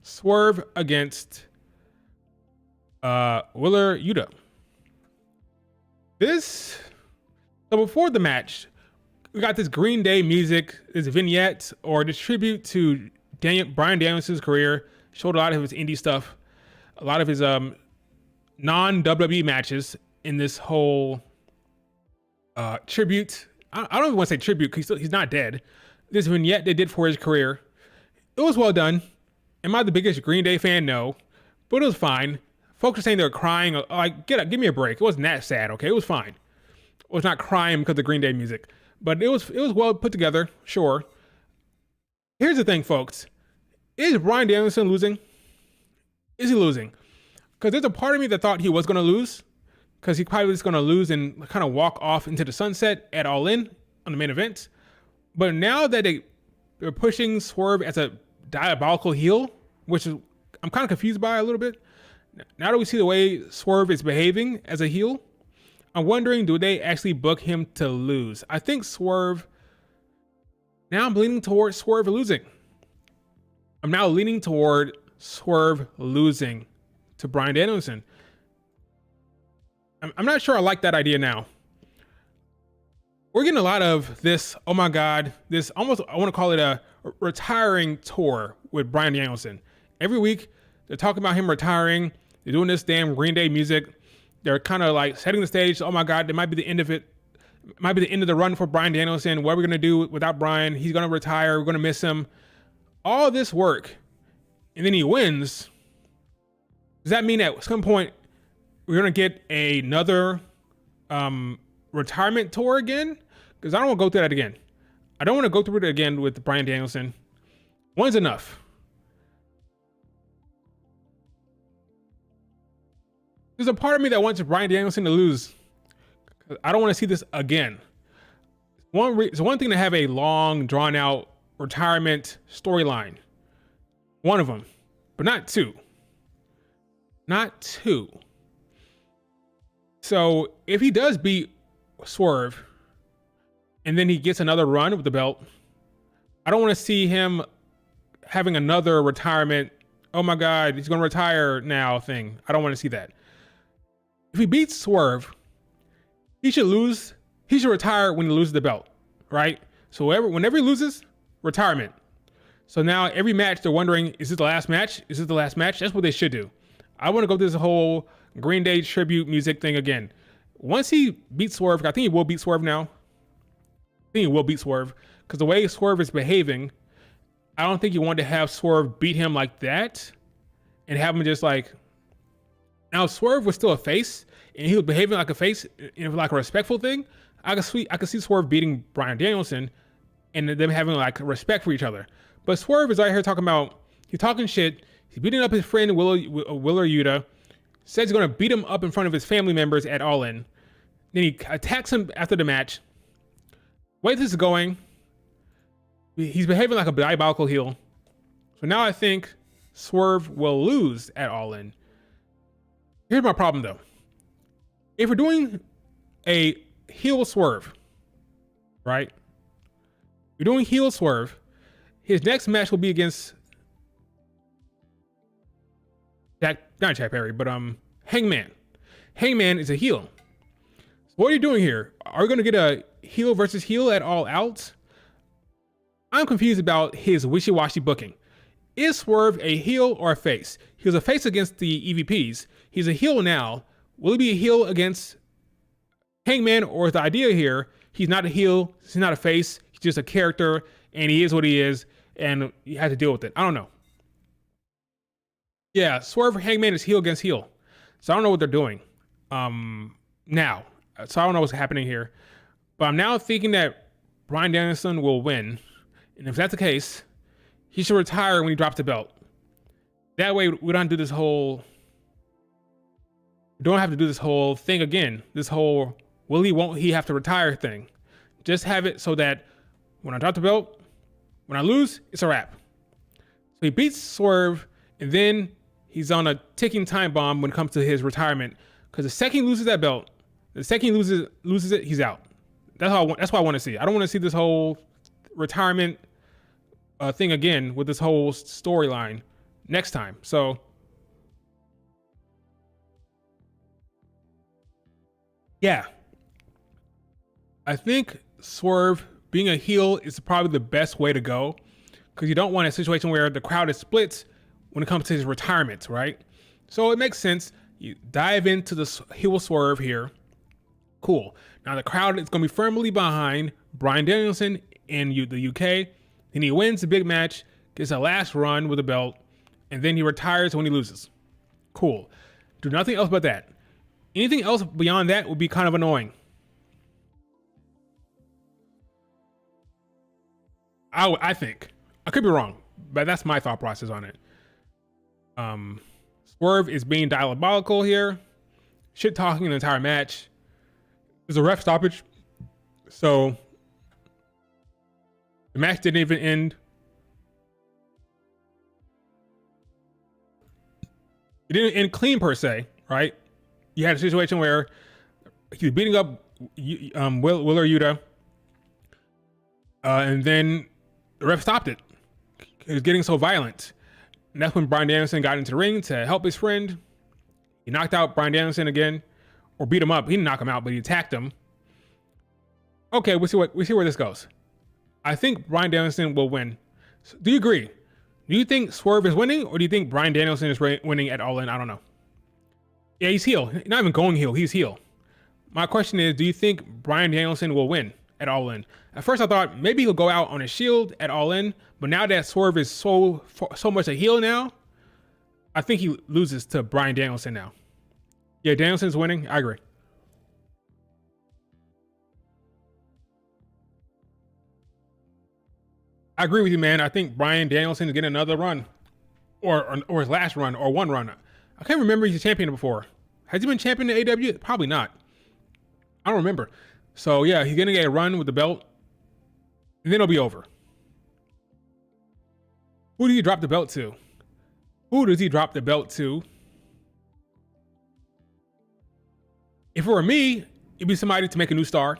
Swerve against Wheeler Yuta. So before the match, we got this Green Day music, this vignette or this tribute to Bryan Danielson's career. Showed a lot of his indie stuff, a lot of his non-WWE matches in this whole tribute. I don't even want to say tribute because he's not dead. This vignette they did for his career. It was well done. Am I the biggest Green Day fan? No, but it was fine. Folks are saying they were crying. Like, give me a break. It wasn't that sad, okay? It was fine. I was not crying because of Green Day music, but it was well put together, sure. Here's the thing, folks. Is Bryan Danielson losing? Is he losing? Because there's a part of me that thought he was going to lose, because he probably was going to lose and kind of walk off into the sunset at All In on the main event. But now that they're pushing Swerve as a diabolical heel, which is I'm kind of confused by a little bit. Now that we see the way Swerve is behaving as a heel, I'm wondering, do they actually book him to lose? I think now I'm leaning towards Swerve losing. I'm now leaning toward Swerve losing to Bryan Danielson. I'm not sure I like that idea now. We're getting a lot of this, oh my God, this almost, I want to call it a retiring tour with Bryan Danielson. Every week, they're talking about him retiring. They're doing this damn Green Day music. They're kind of like setting the stage. Oh my God, it might be the end of it. It might be the end of the run for Bryan Danielson. What are we going to do without Bryan? He's going to retire. We're going to miss him. All this work. And then he wins. Does that mean at some point we're going to get another retirement tour again? Because I don't want to go through that again. I don't want to go through it again with Bryan Danielson. One's enough. There's a part of me that wants Bryan Danielson to lose. I don't want to see this again. It's one thing to have a long, drawn-out retirement storyline. One of them, but not two. Not two. So if he does beat Swerve, and then he gets another run with the belt, I don't want to see him having another retirement, oh my God, he's going to retire now thing. I don't want to see that. If he beats Swerve, he should retire when he loses the belt, right? So whenever he loses, retirement. So now every match they're wondering, is this the last match? Is this the last match? That's what they should do. I want to go through this whole Green Day tribute music thing again. Once he beats Swerve, I think he will beat Swerve now. I think he will beat Swerve because the way Swerve is behaving, I don't think you want to have Swerve beat him like that and have him just like. Now, if Swerve was still a face and he was behaving like a face in like a respectful thing, I could see Swerve beating Bryan Danielson and them having like respect for each other. But Swerve is out here talking about, he's talking shit. He's beating up his friend Wheeler Yuta. Says he's going to beat him up in front of his family members at All In. Then he attacks him after the match. Way this is going, he's behaving like a diabolical heel. So now I think Swerve will lose at All In. Here's my problem though. If we're doing a heel Swerve, right? We're doing heel Swerve. His next match will be against not Jack Perry, but Hangman. Hangman is a heel. So what are you doing here? Are we going to get a heel versus heel at All Out? I'm confused about his wishy-washy booking. Is Swerve a heel or a face? He was a face against the EVPs. He's a heel now. Will he be a heel against Hangman, or is the idea here he's not a heel, he's not a face, he's just a character, and he is what he is, and you have to deal with it? I don't know. Yeah, Swerve Hangman is heel against heel. So I don't know what they're doing now. So I don't know what's happening here. But I'm now thinking that Bryan Danielson will win. And if that's the case, he should retire when he drops the belt. That way we don't have to do this whole thing again. This whole will he, won't he have to retire thing. Just have it so that when I drop the belt, when I lose, it's a wrap. So he beats Swerve, and then he's on a ticking time bomb when it comes to his retirement. Because the second he loses that belt, the second he loses it, he's out. That's what I want to see. I don't want to see this whole retirement thing again with this whole storyline next time. So yeah, I think Swerve being a heel is probably the best way to go, because you don't want a situation where the crowd is split when it comes to his retirement, right? So it makes sense. You dive into the heel Swerve here. Cool. Now the crowd is going to be firmly behind Bryan Danielson in the UK. Then he wins the big match, gets a last run with the belt, and then he retires when he loses. Cool. Do nothing else but that. Anything else beyond that would be kind of annoying. I think. I could be wrong, but that's my thought process on it. Swerve is being diabolical here. Shit talking the entire match. There's a ref stoppage. So the match didn't even end. It didn't end clean per se, right? You had a situation where he was beating up Willer Yuta, and then the ref stopped it. It was getting so violent. And that's when Bryan Danielson got into the ring to help his friend. He knocked out Bryan Danielson again, or beat him up. He didn't knock him out, but he attacked him. Okay, we see where this goes. I think Bryan Danielson will win. So, do you agree? Do you think Swerve is winning, or do you think Bryan Danielson is winning at All In? I don't know. Yeah, he's heel. Not even going heel. He's heel. My question is, do you think Bryan Danielson will win at All In? At first, I thought maybe he'll go out on a Shield at All In, but now that Swerve is so much a heel now, I think he loses to Bryan Danielson now. Yeah, Danielson's winning. I agree. I agree with you, man. I think Bryan Danielson is getting another run, or his last run, or one run. I can't remember he's a champion before. Has he been champion in AW? Probably not. I don't remember. So yeah, he's gonna get a run with the belt, and then it'll be over. Who do you drop the belt to? Who does he drop the belt to? If it were me, it'd be somebody to make a new star.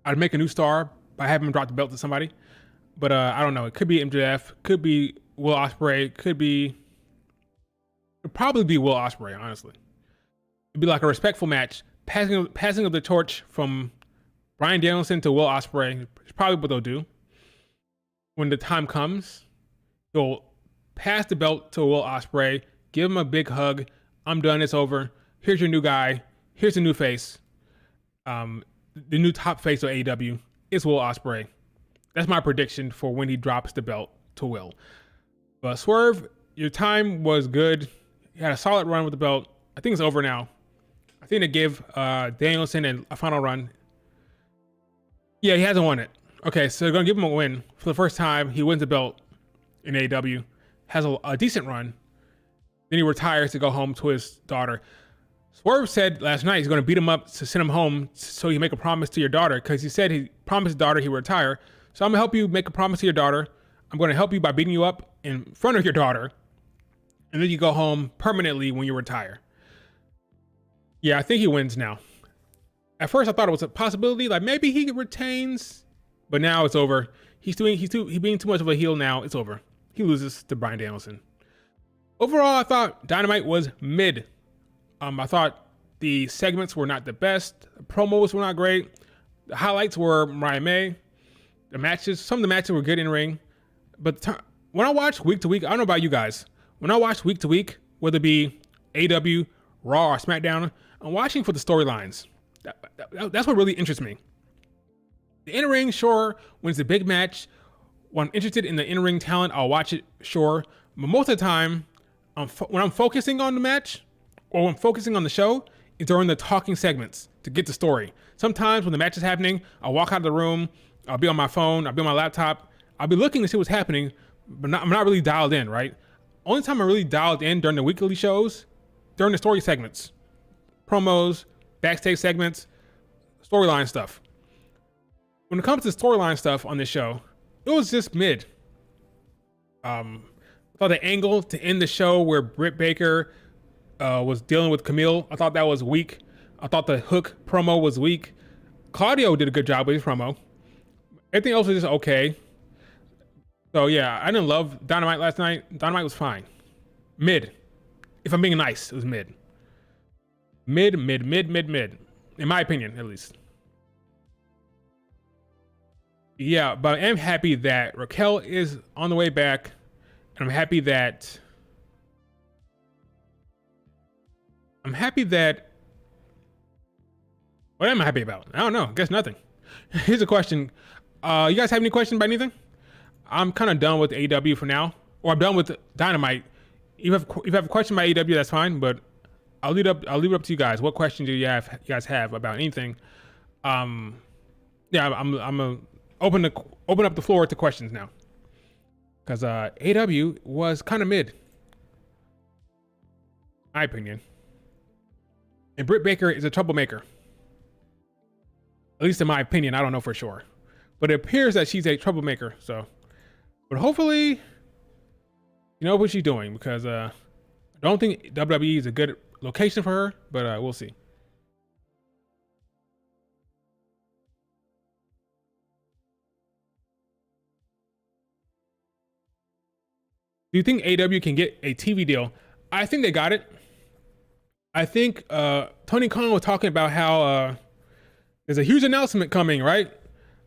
I'd make a new star by having him drop the belt to somebody. But I don't know. It could be MJF. Could be Will Ospreay. It'd probably be Will Ospreay, honestly. It'd be like a respectful match. Passing of the torch from Bryan Danielson to Will Ospreay is probably what they'll do. When the time comes, he'll pass the belt to Will Ospreay, give him a big hug. I'm done. It's over. Here's your new guy. Here's the new face. The new top face of AEW is Will Ospreay. That's my prediction for when he drops the belt to Will. But Swerve, your time was good. You had a solid run with the belt. I think it's over now. I think they give Danielson a final run. Yeah, he hasn't won it. Okay, so they're going to give him a win. For the first time, he wins the belt in AEW. Has a decent run. Then he retires to go home to his daughter. Swerve said last night he's going to beat him up to send him home so he make a promise to your daughter, because he said he promised his daughter he would retire. So I'm going to help you make a promise to your daughter. I'm going to help you by beating you up in front of your daughter. And then you go home permanently when you retire. Yeah, I think he wins now. At first I thought it was a possibility, like maybe he retains, but now it's over. He's being too much of a heel now. It's over. He loses to Bryan Danielson. Overall, I thought Dynamite was mid. I thought the segments were not the best. The promos were not great. The highlights were Mariah May. Some of the matches were good in ring. But when I watch week to week, I don't know about you guys. When I watch week to week, whether it be AW, Raw, or SmackDown, I'm watching for the storylines. That's what really interests me. The in-ring, sure, when it's a big match, when I'm interested in the in-ring talent, I'll watch it, sure. But most of the time, when I'm focusing on the match, or when I'm focusing on the show, it's during the talking segments. to get the story. Sometimes when the match is happening, I'll walk out of the room, I'll be on my phone, I'll be on my laptop, I'll be looking to see what's happening, but I'm not really dialed in, right? Only time I'm really dialed in during the weekly shows, during the story segments, promos, backstage segments, storyline stuff. When it comes to storyline stuff on this show, it was just mid. I thought the angle to end the show where Britt Baker was dealing with Camille, I thought that was weak. I thought the Hook promo was weak. Claudio did a good job with his promo. Everything else was just okay. So yeah, I didn't love Dynamite last night. Dynamite was fine. Mid. If I'm being nice, it was mid. Mid. In my opinion, at least. Yeah, but I am happy that Raquel is on the way back. And I'm happy that what am I happy about? I don't know. Guess nothing. Here's a question. You guys have any questions about anything? I'm kind of done with AEW for now. Or I'm done with Dynamite. If you have a question about AEW, that's fine, but I'll leave it up to you guys. What questions do you guys have about anything? Yeah, I'm gonna open up the floor to questions now. Because AEW was kind of mid. My opinion. And Britt Baker is a troublemaker. At least in my opinion, I don't know for sure. But it appears that she's a troublemaker, so. But hopefully, you know what she's doing, because I don't think WWE is a good location for her, but we'll see. Do you think AEW can get a TV deal? I think they got it. I think Tony Khan was talking about how there's a huge announcement coming, right?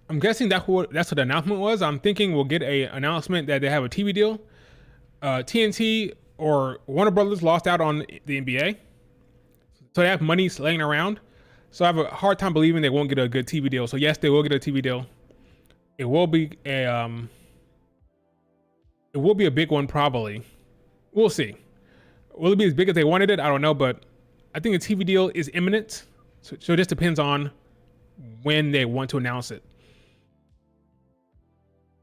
I'm guessing that's what the announcement was. I'm thinking we'll get a announcement that they have a TV deal. TNT or Warner Brothers lost out on the NBA, so they have money laying around. So I have a hard time believing they won't get a good TV deal. So yes, they will get a TV deal. It will be a big one, probably. We'll see. Will it be as big as they wanted it? I don't know, but I think a TV deal is imminent. So it just depends on when they want to announce it.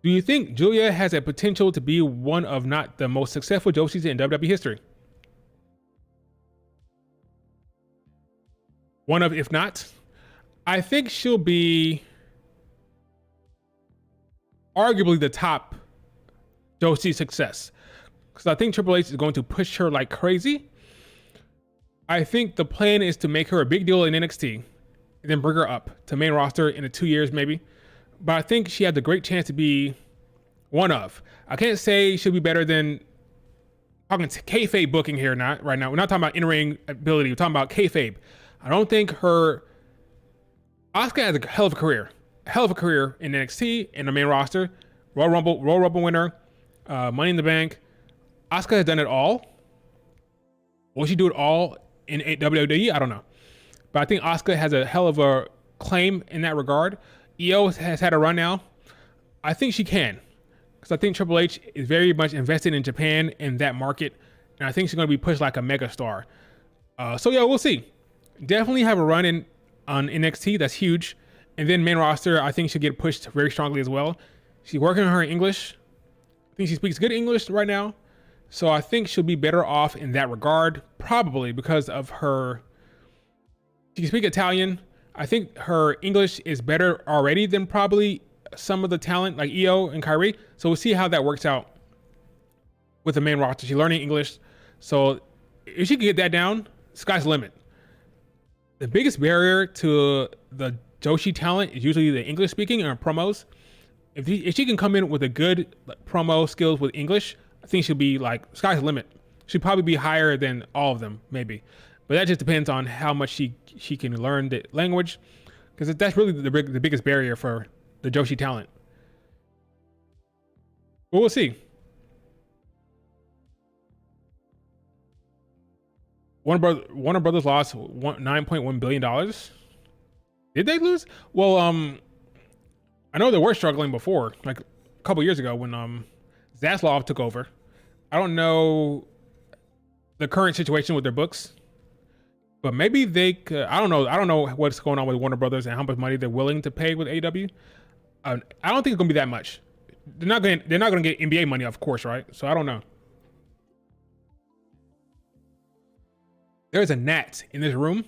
Do you think Julia has a potential to be one of not the most successful Joshis in WWE history? One of, if not. I think she'll be arguably the top Joshi success, because I think Triple H is going to push her like crazy. I think the plan is to make her a big deal in NXT and then bring her up to main roster in 2 years maybe. But I think she had the great chance to be one of. I can't say she'll be better than, talking kayfabe booking here right now. We're not talking about in-ring ability. We're talking about kayfabe. I don't think Asuka has a hell of a career. A hell of a career in NXT, in the main roster. Royal Rumble winner. Money in the Bank. Asuka has done it all. Will she do it all in WWE? I don't know. But I think Asuka has a hell of a claim in that regard. Io has had a run now. I think she can. Because I think Triple H is very much invested in Japan, in that market. And I think she's going to be pushed like a mega star. So yeah, we'll see. Definitely have a run on NXT. That's huge. And then main roster, I think she'll get pushed very strongly as well. She's working on her English. I think she speaks good English right now. So I think she'll be better off in that regard, probably because of her. She can speak Italian. I think her English is better already than probably some of the talent like Io and Kyrie. So we'll see how that works out with the main roster. She's learning English. So if she can get that down, sky's the limit. The biggest barrier to the Joshi talent is usually the English speaking or promos. If she can come in with a good promo skills with English, I think she'll be like, sky's the limit. She'll probably be higher than all of them, maybe. But that just depends on how much she can learn the language, because that's really the biggest barrier for the Joshi talent. But we'll see. Warner Brothers lost $9.1 billion. Did they lose? Well, I know they were struggling before, like a couple years ago when Zaslav took over. I don't know the current situation with their books, But maybe they could, I don't know. I don't know what's going on with Warner Brothers and how much money they're willing to pay with AEW. I don't think it's gonna be that much. They're not gonna get NBA money, of course, right? So I don't know. There's a gnat in this room.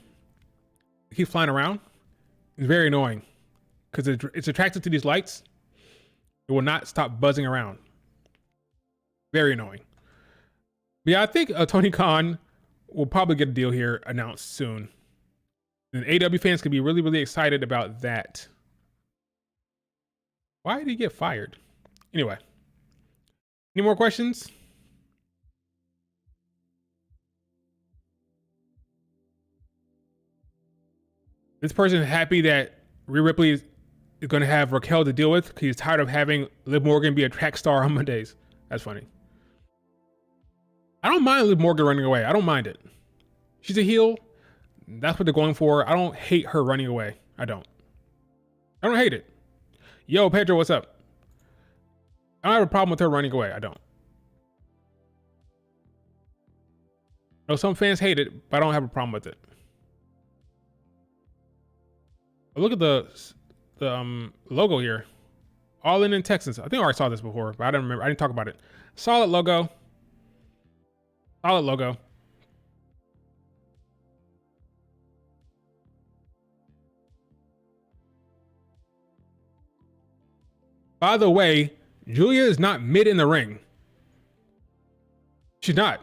It keeps flying around. It's very annoying because it's attracted to these lights. It will not stop buzzing around. Very annoying. But yeah, I think Tony Khan will probably get a deal here announced soon. And AEW fans can be really, really excited about that. Why did he get fired? Anyway, any more questions? This person is happy that Rhea Ripley is going to have Raquel to deal with because he's tired of having Liv Morgan be a track star on Mondays. That's funny. I don't mind Liv Morgan running away. I don't mind it. She's a heel. That's what they're going for. I don't hate her running away. I don't hate it. Yo, Pedro, what's up? I don't have a problem with her running away. I don't. I know some fans hate it, but I don't have a problem with it. But look at the logo here. All in Texas. I think I already saw this before, but I don't remember. I didn't talk about it. Solid logo. Solid logo. By the way, Julia is not mid in the ring. She's not.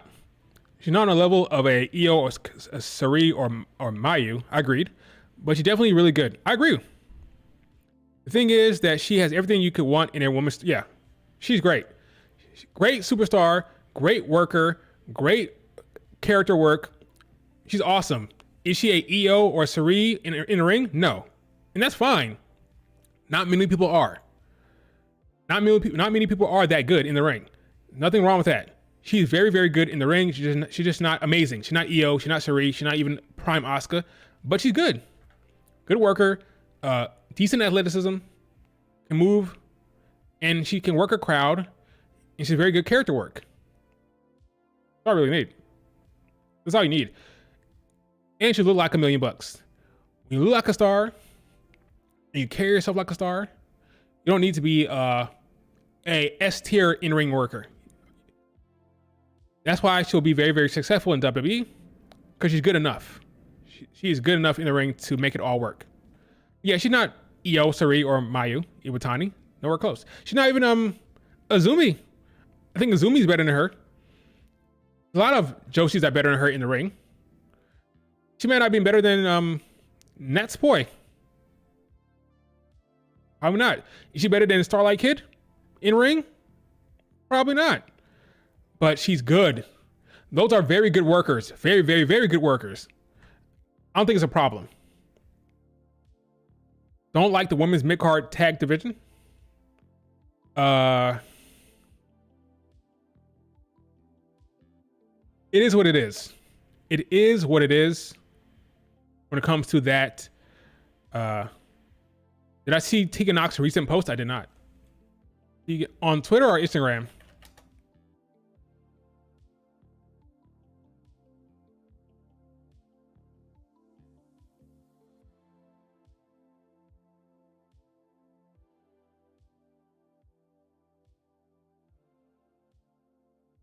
She's not on a level of a Io or a Sari or Mayu. I agreed. But she's definitely really good. I agree. The thing is that she has everything you could want in a woman's. Yeah, she's great. Great superstar, great worker, great character work. She's awesome. Is she a Io or a Sari in the ring? No. And that's fine. Not many people are. Not many people are that good in the ring. Nothing wrong with that. She's very, very good in the ring. She's just not amazing. She's not Io. She's not Sari. She's not even prime Asuka. But she's good. Good worker. Decent athleticism. Can move. And she can work a crowd. And she's very good character work. That's all I really need. That's all you need. And she look like $1 million. When you look like a star, and you carry yourself like a star, you don't need to be a S tier in-ring worker. That's why she'll be very, very successful in WWE, because she's good enough. She is good enough in the ring to make it all work. Yeah, she's not Io, Sari, or Mayu Iwatani. Nowhere close. She's not even Azumi. I think Azumi's better than her. A lot of Joshi's are better than her in the ring. She may not be better than Natsupoi. Probably not. Is she better than Starlight Kid in ring? Probably not. But she's good. Those are very good workers. Very, very, very good workers. I don't think it's a problem. Don't like the women's mid-card tag division. It is what it is. It is what it is when it comes to that. Did I see Tegan Nox's recent post? I did not. On Twitter or Instagram?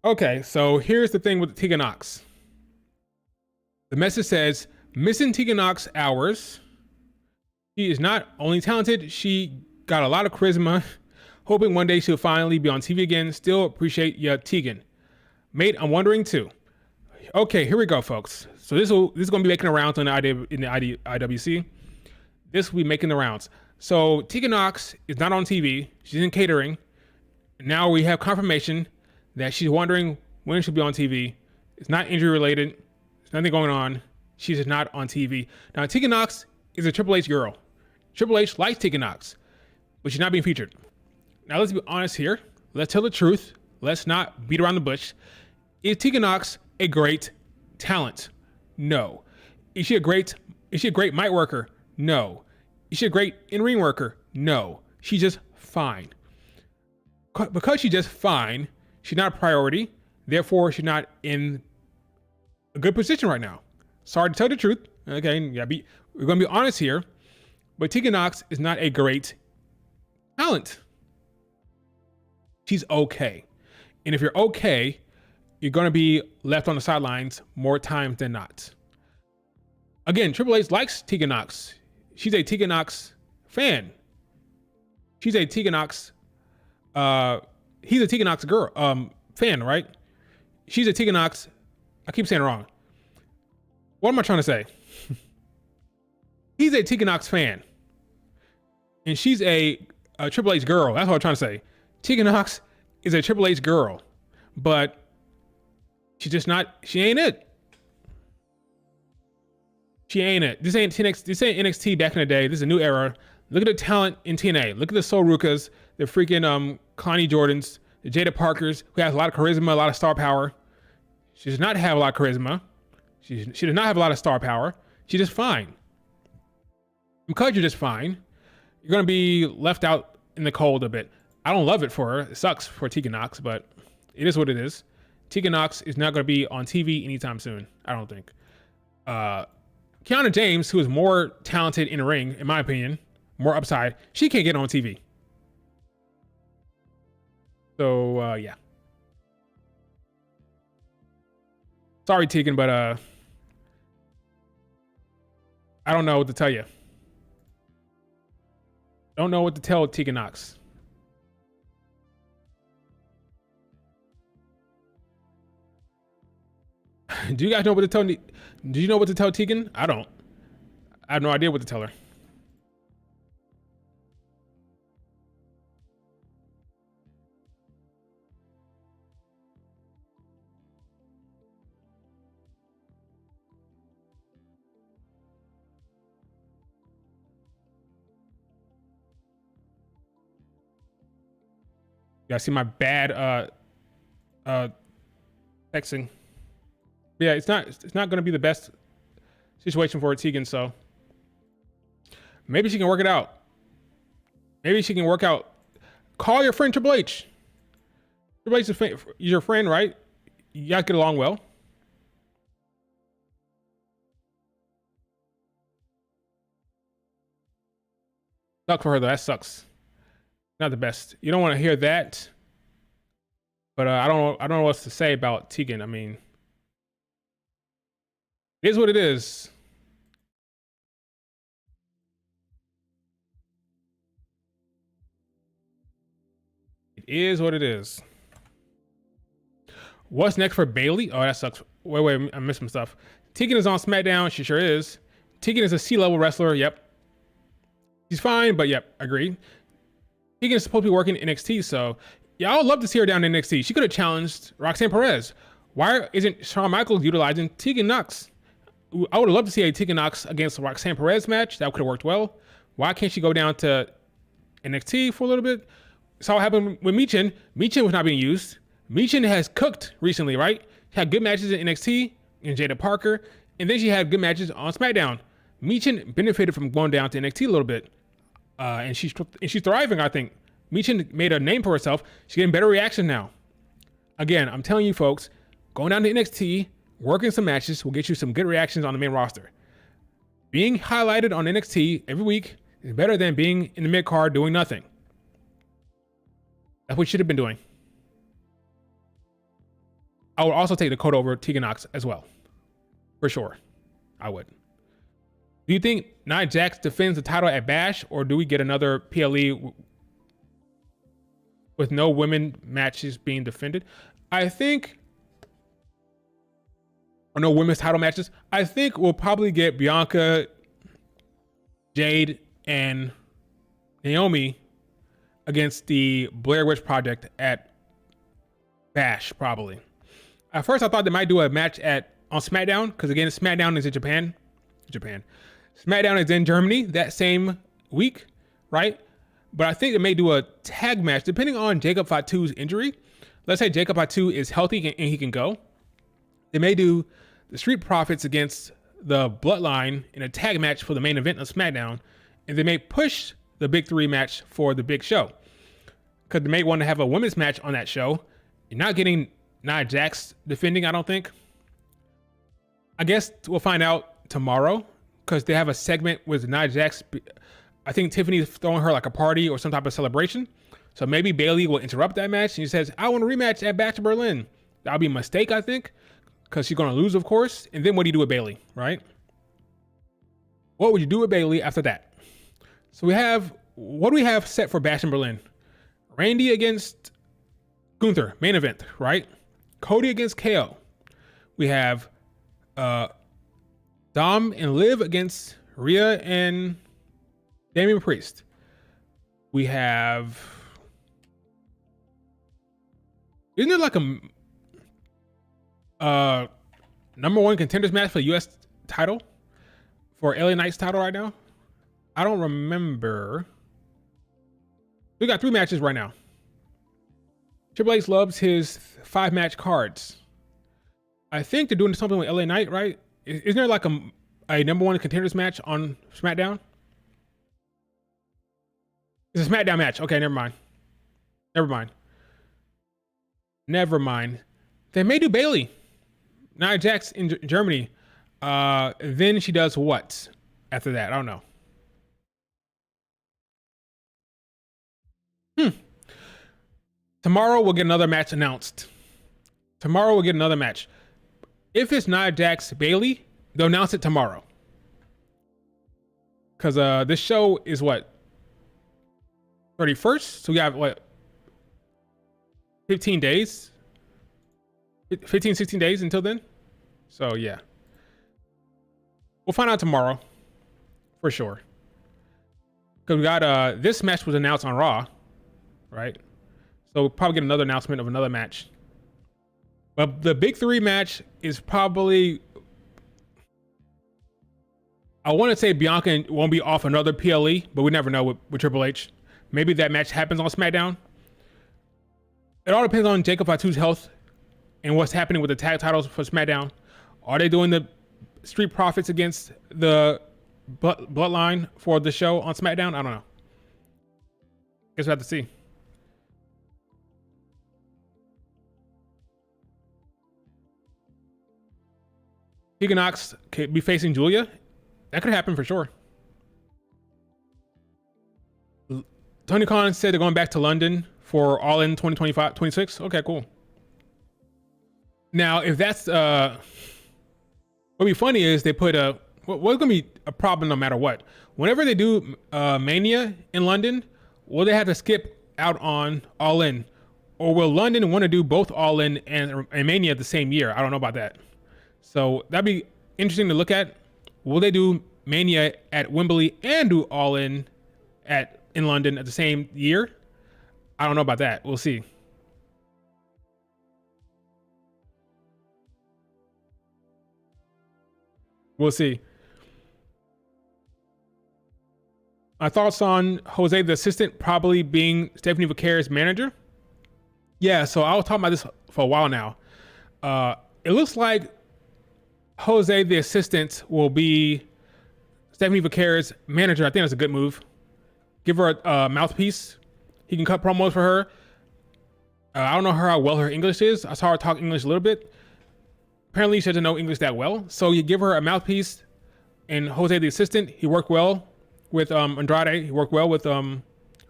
Okay, so here's the thing with Tegan Nox. The message says, missing Tegan Nox hours. She is not only talented, she got a lot of charisma. Hoping one day she'll finally be on TV again. Still appreciate ya, Tegan. Mate, I'm wondering too. Okay, here we go, folks. So this is going to be making the rounds in the IWC. This will be making the rounds. So Tegan Nox is not on TV. She's in catering. Now we have confirmation that she's wondering when she'll be on TV. It's not injury related. There's nothing going on. She's just not on TV. Now, Tegan Nox is a Triple H girl. Triple H likes Tegan Nox, but she's not being featured. Now, let's be honest here. Let's tell the truth. Let's not beat around the bush. Is Tegan Nox a great talent? No. Is she a great mic worker? No. Is she a great in-ring worker? No. She's just fine. Because she's just fine, she's not a priority. Therefore, she's not in a good position right now. Sorry to tell the truth. Okay, we're gonna be honest here, but Tegan Nox is not a great talent. She's okay, and if you're okay, you're gonna be left on the sidelines more times than not. Again, Triple H likes Tegan Nox. She's a Tegan Nox fan. She's a Tegan Nox. He's a Tegan Nox girl fan, right? She's a Tegan Nox. I keep saying it wrong. What am I trying to say? He's a Tegan Nox fan, and she's a Triple H girl. That's what I'm trying to say. Tegan Nox is a Triple H girl, but she's just not. She ain't it. She ain't it. This ain't NXT back in the day. This is a new era. Look at the talent in TNA. Look at the Sol Rukas, the freaking Connie Jordans, the Jada Parkers, who has a lot of charisma, a lot of star power. She does not have a lot of charisma. She does not have a lot of star power. She's just fine. Because you're just fine, you're going to be left out in the cold a bit. I don't love it for her. It sucks for Tegan Nox, but it is what it is. Tegan Nox is not going to be on TV anytime soon, I don't think. Kiana James, who is more talented in the ring, in my opinion, more upside, she can't get on TV. So, yeah. Sorry, Tegan, but I don't know what to tell you. Don't know what to tell Tegan Nox. Do you guys know what to tell me? Do you know what to tell Tegan? I don't. I have no idea what to tell her. Yeah, I see my bad texting. Yeah, it's not going to be the best situation for Tegan, so maybe she can work it out. Maybe she can work out. Call your friend Triple H. Triple H is your friend, right? You guys get along well. Sucks for her though. That sucks. Not the best. You don't want to hear that. But I don't know what to say about Tegan. I mean, it is what it is. It is what it is. What's next for Bayley? Oh, that sucks. Wait, I missed some stuff. Tegan is on SmackDown. She sure is. Tegan is a C-level wrestler. Yep. She's fine, but yep, agree. Tegan is supposed to be working in NXT, so yeah, I would love to see her down in NXT. She could have challenged Roxanne Perez. Why isn't Shawn Michaels utilizing Tegan Nox? I would have loved to see a Tegan Nox against the Roxanne Perez match. That could have worked well. Why can't she go down to NXT for a little bit? Saw what happened with Michin. Michin was not being used. Michin has cooked recently, right? She had good matches in NXT and Jada Parker, and then she had good matches on SmackDown. Michin benefited from going down to NXT a little bit, and she's thriving. I think Michin made a name for herself. She's getting better reaction now. Again, I'm telling you folks, going down to NXT, working some matches will get you some good reactions on the main roster. Being highlighted on NXT every week is better than being in the mid card doing nothing. That's what you should have been doing. I would also take Dakota over Tegan Nox as well. For sure. I would. Do you think Nia Jax defends the title at Bash, or do we get another PLE with no women matches being defended? I think, or no women's title matches. I think we'll probably get Bianca, Jade, and Naomi against the Blair Witch Project at Bash, probably. At first, I thought they might do a match on SmackDown, because again, SmackDown is in Japan. SmackDown is in Germany that same week, right? But I think they may do a tag match, depending on Jacob Fatu's injury. Let's say Jacob Fatu is healthy and he can go. They may do the Street Profits against the Bloodline in a tag match for the main event of SmackDown, and they may push the Big Three match for the big show, because they may want to have a women's match on that show. You're not getting Nia Jax defending, I don't think. I guess we'll find out tomorrow because they have a segment with Nia Jax. I think Tiffany's throwing her like a party or some type of celebration. So maybe Bayley will interrupt that match. And she says, I want a rematch at Bash to Berlin. That'll be a mistake, I think, because she's going to lose, of course. And then what do you do with Bayley, right? What would you do with Bayley after that? So what do we have set for Bash in Berlin? Randy against Gunther, main event, right? Cody against KO. We have Dom and Liv against Rhea and Damian Priest. We have... Isn't there like a number one contenders match for the U.S. title? For LA Knight's title right now? I don't remember. We got 3 matches right now. Triple H loves his 5-match cards. I think they're doing something with LA Knight, right? Isn't there like a number one contenders match on SmackDown? It's a SmackDown match. Okay, never mind. They may do Bayley. Nia Jax in Germany. Then she does what after that? I don't know. Tomorrow we'll get another match announced. If it's Nia Jax Bayley, they'll announce it tomorrow. Because this show is what? 31st? So we have what? 15 days? 15, 16 days until then? So yeah. We'll find out tomorrow. For sure. Because we got this match was announced on Raw. Right? So we'll probably get another announcement of another match. But the big 3 match is probably... I want to say Bianca won't be off another PLE, but we never know with Triple H. Maybe that match happens on SmackDown. It all depends on Jacob Fatu's health and what's happening with the tag titles for SmackDown. Are they doing the Street Profits against the Bloodline for the show on SmackDown? I don't know. Guess we'll have to see. Tegan Nox could be facing Julia. That could happen for sure. Tony Khan said they're going back to London for All In 2025, 26. Okay, cool. Now, if that's what'd be funny is they put what's gonna be a problem no matter what. Whenever they do Mania in London, will they have to skip out on All In, or will London want to do both All In and Mania the same year? I don't know about that. So that'd be interesting to look at. Will they do Mania at Wembley and do All In in London at the same year? I don't know about that. We'll see. We'll see. My thoughts on Jose, the assistant, probably being Stephanie Vaquer's manager. Yeah, so I was talking about this for a while now. It looks like Jose, the assistant, will be Stephanie Vaquer's manager. I think that's a good move. Give her a mouthpiece. He can cut promos for her. I don't know how well her English is. I saw her talk English a little bit. Apparently she doesn't know English that well. So you give her a mouthpiece, and Jose, the assistant, he worked well with Andrade. He worked well with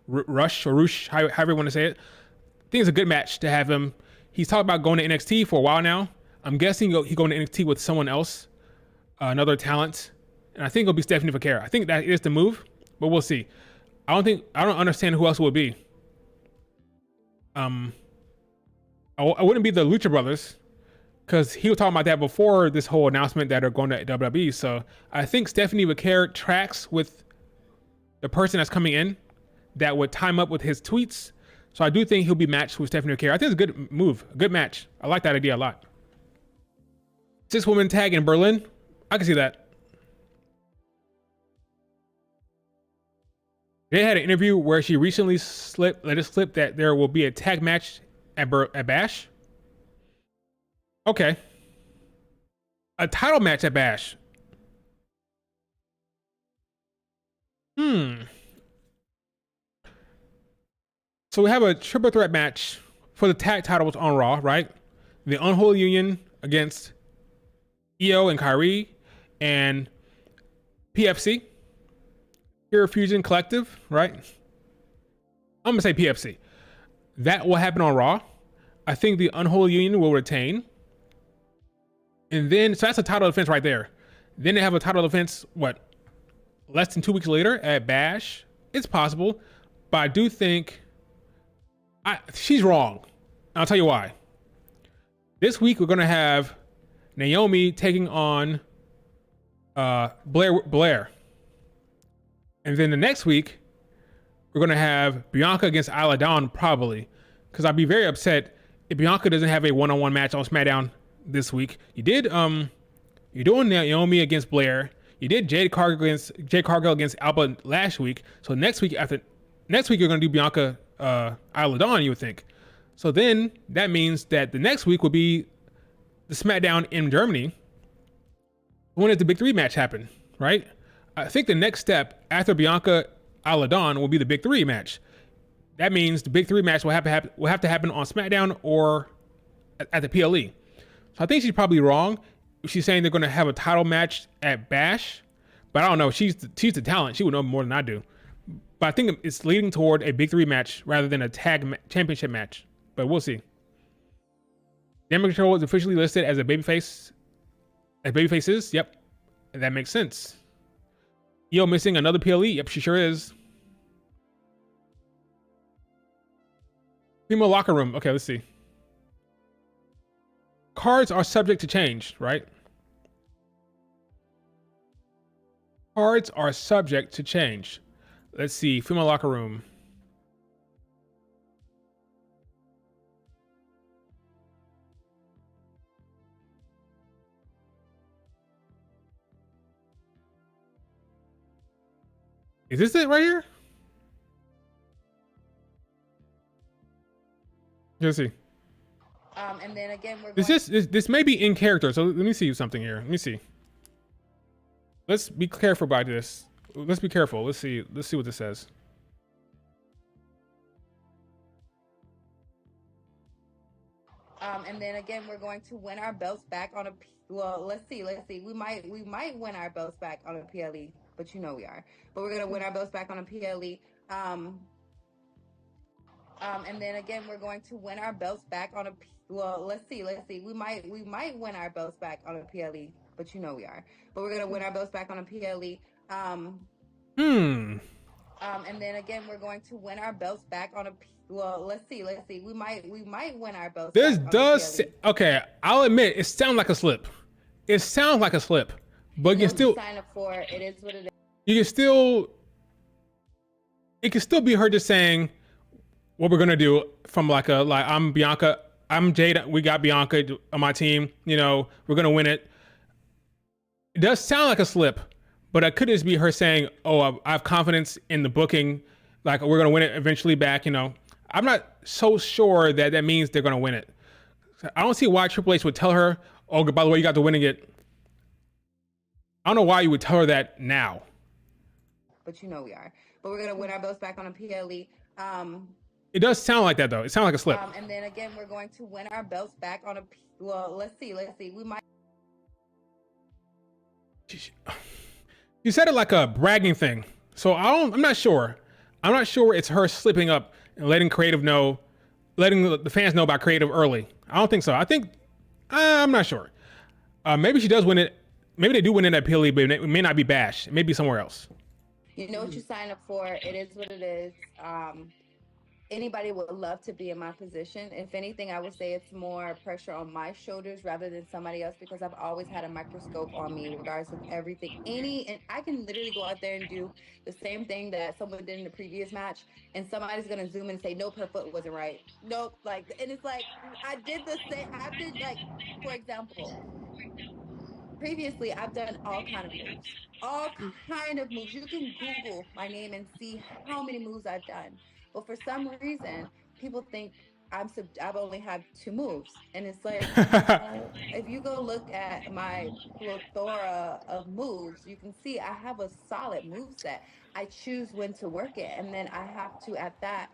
Rush or Roosh, however you want to say it. I think it's a good match to have him. He's talked about going to NXT for a while now. I'm guessing he's going to NXT with someone else, another talent, and I think it'll be Stephanie Vaquer. I think that is the move, but we'll see. I don't understand who else it would be. I wouldn't be the Lucha Brothers, because he was talking about that before this whole announcement that are going to WWE. So I think Stephanie Vaquer tracks with the person that's coming in that would time up with his tweets. So I do think he'll be matched with Stephanie Vaquer. I think it's a good move, a good match. I like that idea a lot. 6-woman tag in Berlin. I can see that. They had an interview where she recently let it slip that there will be a tag match at Bash. Okay. A title match at Bash. So we have a triple threat match for the tag titles on Raw, right? The Unholy Union against Io and Kyrie and PFC, Pure Fusion Collective, right? I'm gonna say PFC. That will happen on Raw. I think the Unholy Union will retain. And then, so that's a title defense right there. Then they have a title defense, what, less than 2 weeks later at Bash? It's possible, but I do think she's wrong. I'll tell you why. This week, we're going to have Naomi taking on Blair. And then the next week, we're going to have Bianca against Isla Dawn, probably. Because I'd be very upset if Bianca doesn't have a one-on-one match on SmackDown this week. You did, you're doing Naomi against Blair. You did Jade Cargill against Alba last week. So next week, you're going to do Bianca, Isla Dawn, you would think. So then that means that the next week will be the SmackDown in Germany. When does the Big Three match happen, right? I think the next step after Bianca Isla Dawn will be the Big Three match. That means the Big Three match will have to happen on SmackDown or at the PLE. So I think she's probably wrong. She's saying they're going to have a title match at Bash, but I don't know. She's the talent. She would know more than I do. But I think it's leading toward a Big Three match rather than a championship match. But we'll see. Damage Control is officially listed as a babyface. As babyfaces, yep, that makes sense. Io missing another PLE, yep, she sure is. Female locker room, okay, let's see. Cards are subject to change, right? Cards are subject to change. Let's see, female locker room. Is this it right here? Let's see. And then again, we're this may be in character. So let me see something here. Let me see. Let's be careful about this. Let's be careful. Let's see what this says. And then again, we're going to win our belts back on a. Well, let's see. We might win our belts back on a PLE, but you know we are. But we're gonna win our belts back on a PLE. And then again, we're going to win our belts back on a. Well, let's see. We might win our belts back on a PLE, but you know we are. But we're gonna win our belts back on a PLE. And then again, we're going to win our belts back on a. Well, let's see. We might win our belts. This back does okay. I'll admit it sounds like a slip. It sounds like a slip, but you can still sign up for it. It is what it is. You can still. It can still be her just saying what we're gonna do from I'm Bianca, I'm Jade. We got Bianca on my team. You know, we're gonna win it. It does sound like a slip, but it could just be her saying, "Oh, I have confidence in the booking. Like we're gonna win it eventually back." You know, I'm not so sure that means they're gonna win it. I don't see why Triple H would tell her, "Oh, by the way, you got to winning it." I don't know why you would tell her that now. But you know we are. But we're gonna win our belts back on a PLE. It does sound like that though. It sounds like a slip. And then again, we're going to win our belts back on a. Well, let's see. We might. You said it like a bragging thing, so I'm not sure. I'm not sure it's her slipping up and letting the fans know about creative early. I don't think so. I think I'm not sure. Maybe she does win it. Maybe they do win it at PLE, but it may not be Bash. It may be somewhere else. You know what you sign up for. It is what it is. Anybody would love to be in my position. If anything, I would say it's more pressure on my shoulders rather than somebody else, because I've always had a microscope on me regardless of everything. And I can literally go out there and do the same thing that someone did in the previous match, and somebody's gonna zoom in and say, nope, her foot wasn't right. Nope, and it's like, I did the same. I did, for example, previously I've done all kind of moves. You can Google my name and see how many moves I've done. But for some reason, people think I've only had 2 moves. And it's like, if you go look at my plethora of moves, you can see I have a solid move set. I choose when to work it. And then I have to, at that,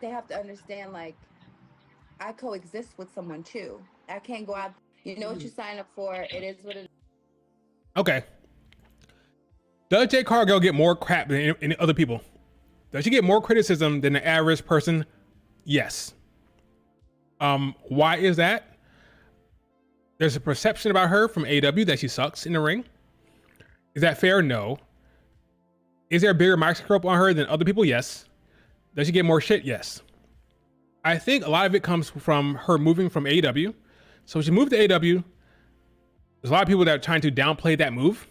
they have to understand, I coexist with someone too. I can't go out You know what you sign up for. It is what it is. Okay. Does Jade Cargill get more crap than any other people? Does she get more criticism than the average person? Yes. Why is that? There's a perception about her from AEW that she sucks in the ring. Is that fair? No. Is there a bigger microscope on her than other people? Yes. Does she get more shit? Yes. I think a lot of it comes from her moving from AEW. So she moved to AEW. There's a lot of people that are trying to downplay that move.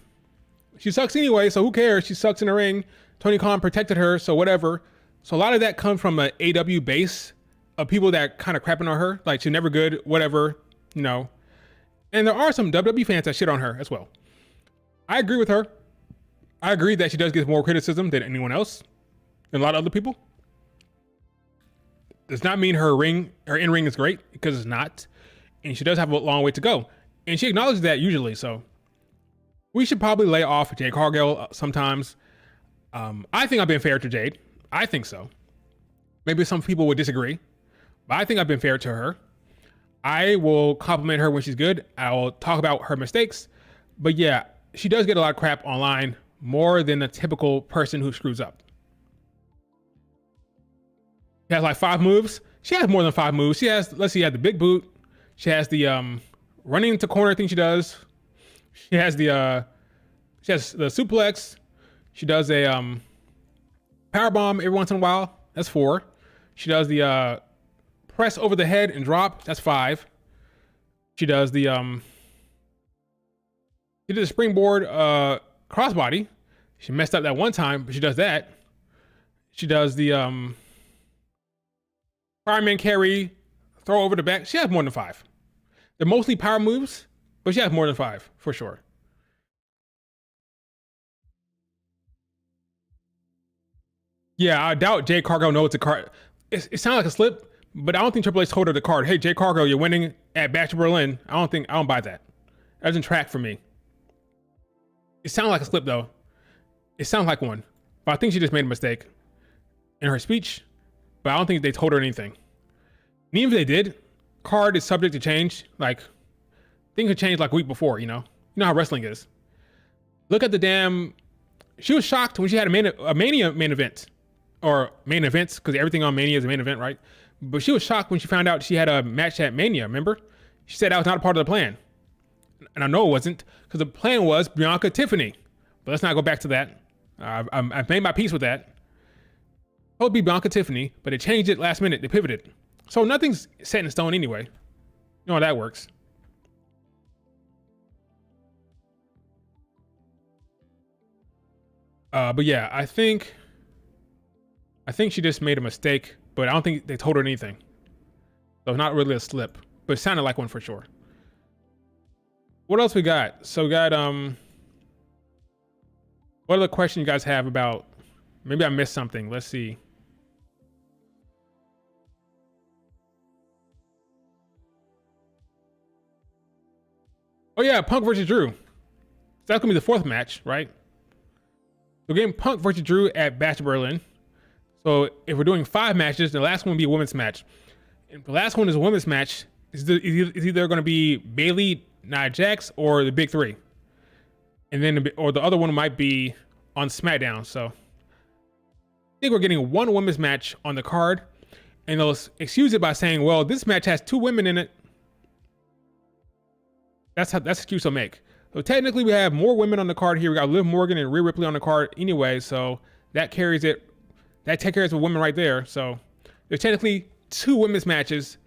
She sucks anyway, so who cares? She sucks in the ring. Tony Khan protected her, so whatever. So a lot of that comes from an AEW base of people that kind of crapping on her, like she's never good, whatever, you know. And there are some WWE fans that shit on her as well. I agree with her. I agree that she does get more criticism than anyone else, and a lot of other people. Does not mean her in-ring is great, because it's not. And she does have a long way to go. And she acknowledges that usually, so we should probably lay off Jade Cargill sometimes. I think I've been fair to Jade. I think so. Maybe some people would disagree, but I think I've been fair to her. I will compliment her when she's good. I will talk about her mistakes. But yeah, she does get a lot of crap online, more than a typical person who screws up. She has like 5 moves. She has more than 5 moves. She has, let's see, she has the big boot. She has the running into corner thing she does. She has the suplex. She does a power bomb every once in a while. That's 4. She does the press over the head and drop. That's 5. She does the she did a springboard crossbody. She messed up that one time, but she does that. She does the fireman carry, throw over the back. She has more than 5. They're mostly power moves, but she has more than 5 for sure. Yeah, I doubt Jade Cargill knows the card. It sounds like a slip, but I don't think Triple H told her the card. Hey, Jade Cargill, you're winning at Bash of Berlin. I don't buy that. That doesn't track for me. It sounds like a slip though. It sounds like one, but I think she just made a mistake in her speech. But I don't think they told her anything. And even if they did, card is subject to change. Like things could change like a week before. You know how wrestling is. Look at the damn. She was shocked when she had a Mania main event. Or main events, because everything on Mania is a main event, right? But she was shocked when she found out she had a match at Mania, remember? She said that was not a part of the plan. And I know it wasn't, because the plan was Bianca Tiffany. But let's not go back to that. I've made my peace with that. It would be Bianca Tiffany, but they changed it last minute. They pivoted. So nothing's set in stone anyway. You know how that works. But yeah, I think she just made a mistake, but I don't think they told her anything. So not really a slip, but it sounded like one for sure. What else we got? So we got, what other question you guys have about, maybe I missed something. Let's see. Oh yeah, Punk versus Drew. So that's gonna be the 4th match, right? We're getting Punk versus Drew at Bash of Berlin. So if we're doing 5 matches, the last one will be a women's match. If the last one is a women's match, it's either going to be Bayley, Nia Jax, or the Big 3. And then, or the other one might be on SmackDown. So I think we're getting 1 women's match on the card. And they'll excuse it by saying, well, this match has 2 women in it. That's the excuse they'll make. So technically we have more women on the card here. We got Liv Morgan and Rhea Ripley on the card anyway. So that carries it. That takes care of the women right there. So there's technically 2 women's matches.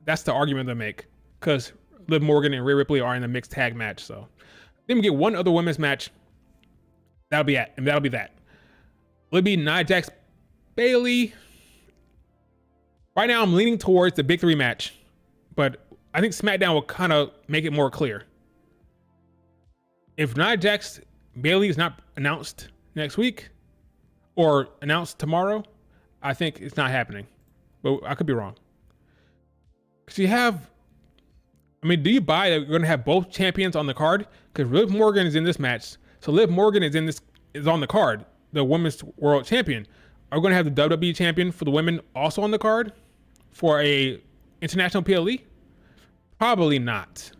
That's the argument they make, because Liv Morgan and Rhea Ripley are in the mixed tag match. So then we get 1 other women's match. That'll be it, and that'll be that. Will it be Nia Jax, Bayley? Right now I'm leaning towards the Big 3 match, but I think SmackDown will kind of make it more clear. If Nia Jax, Bayley is not announced next week, or announced tomorrow, I think it's not happening. But I could be wrong. Because do you buy that we're going to have both champions on the card? Because Liv Morgan is in this match. So Liv Morgan is on the card, the women's world champion. Are we going to have the WWE champion for the women also on the card for a international PLE? Probably not.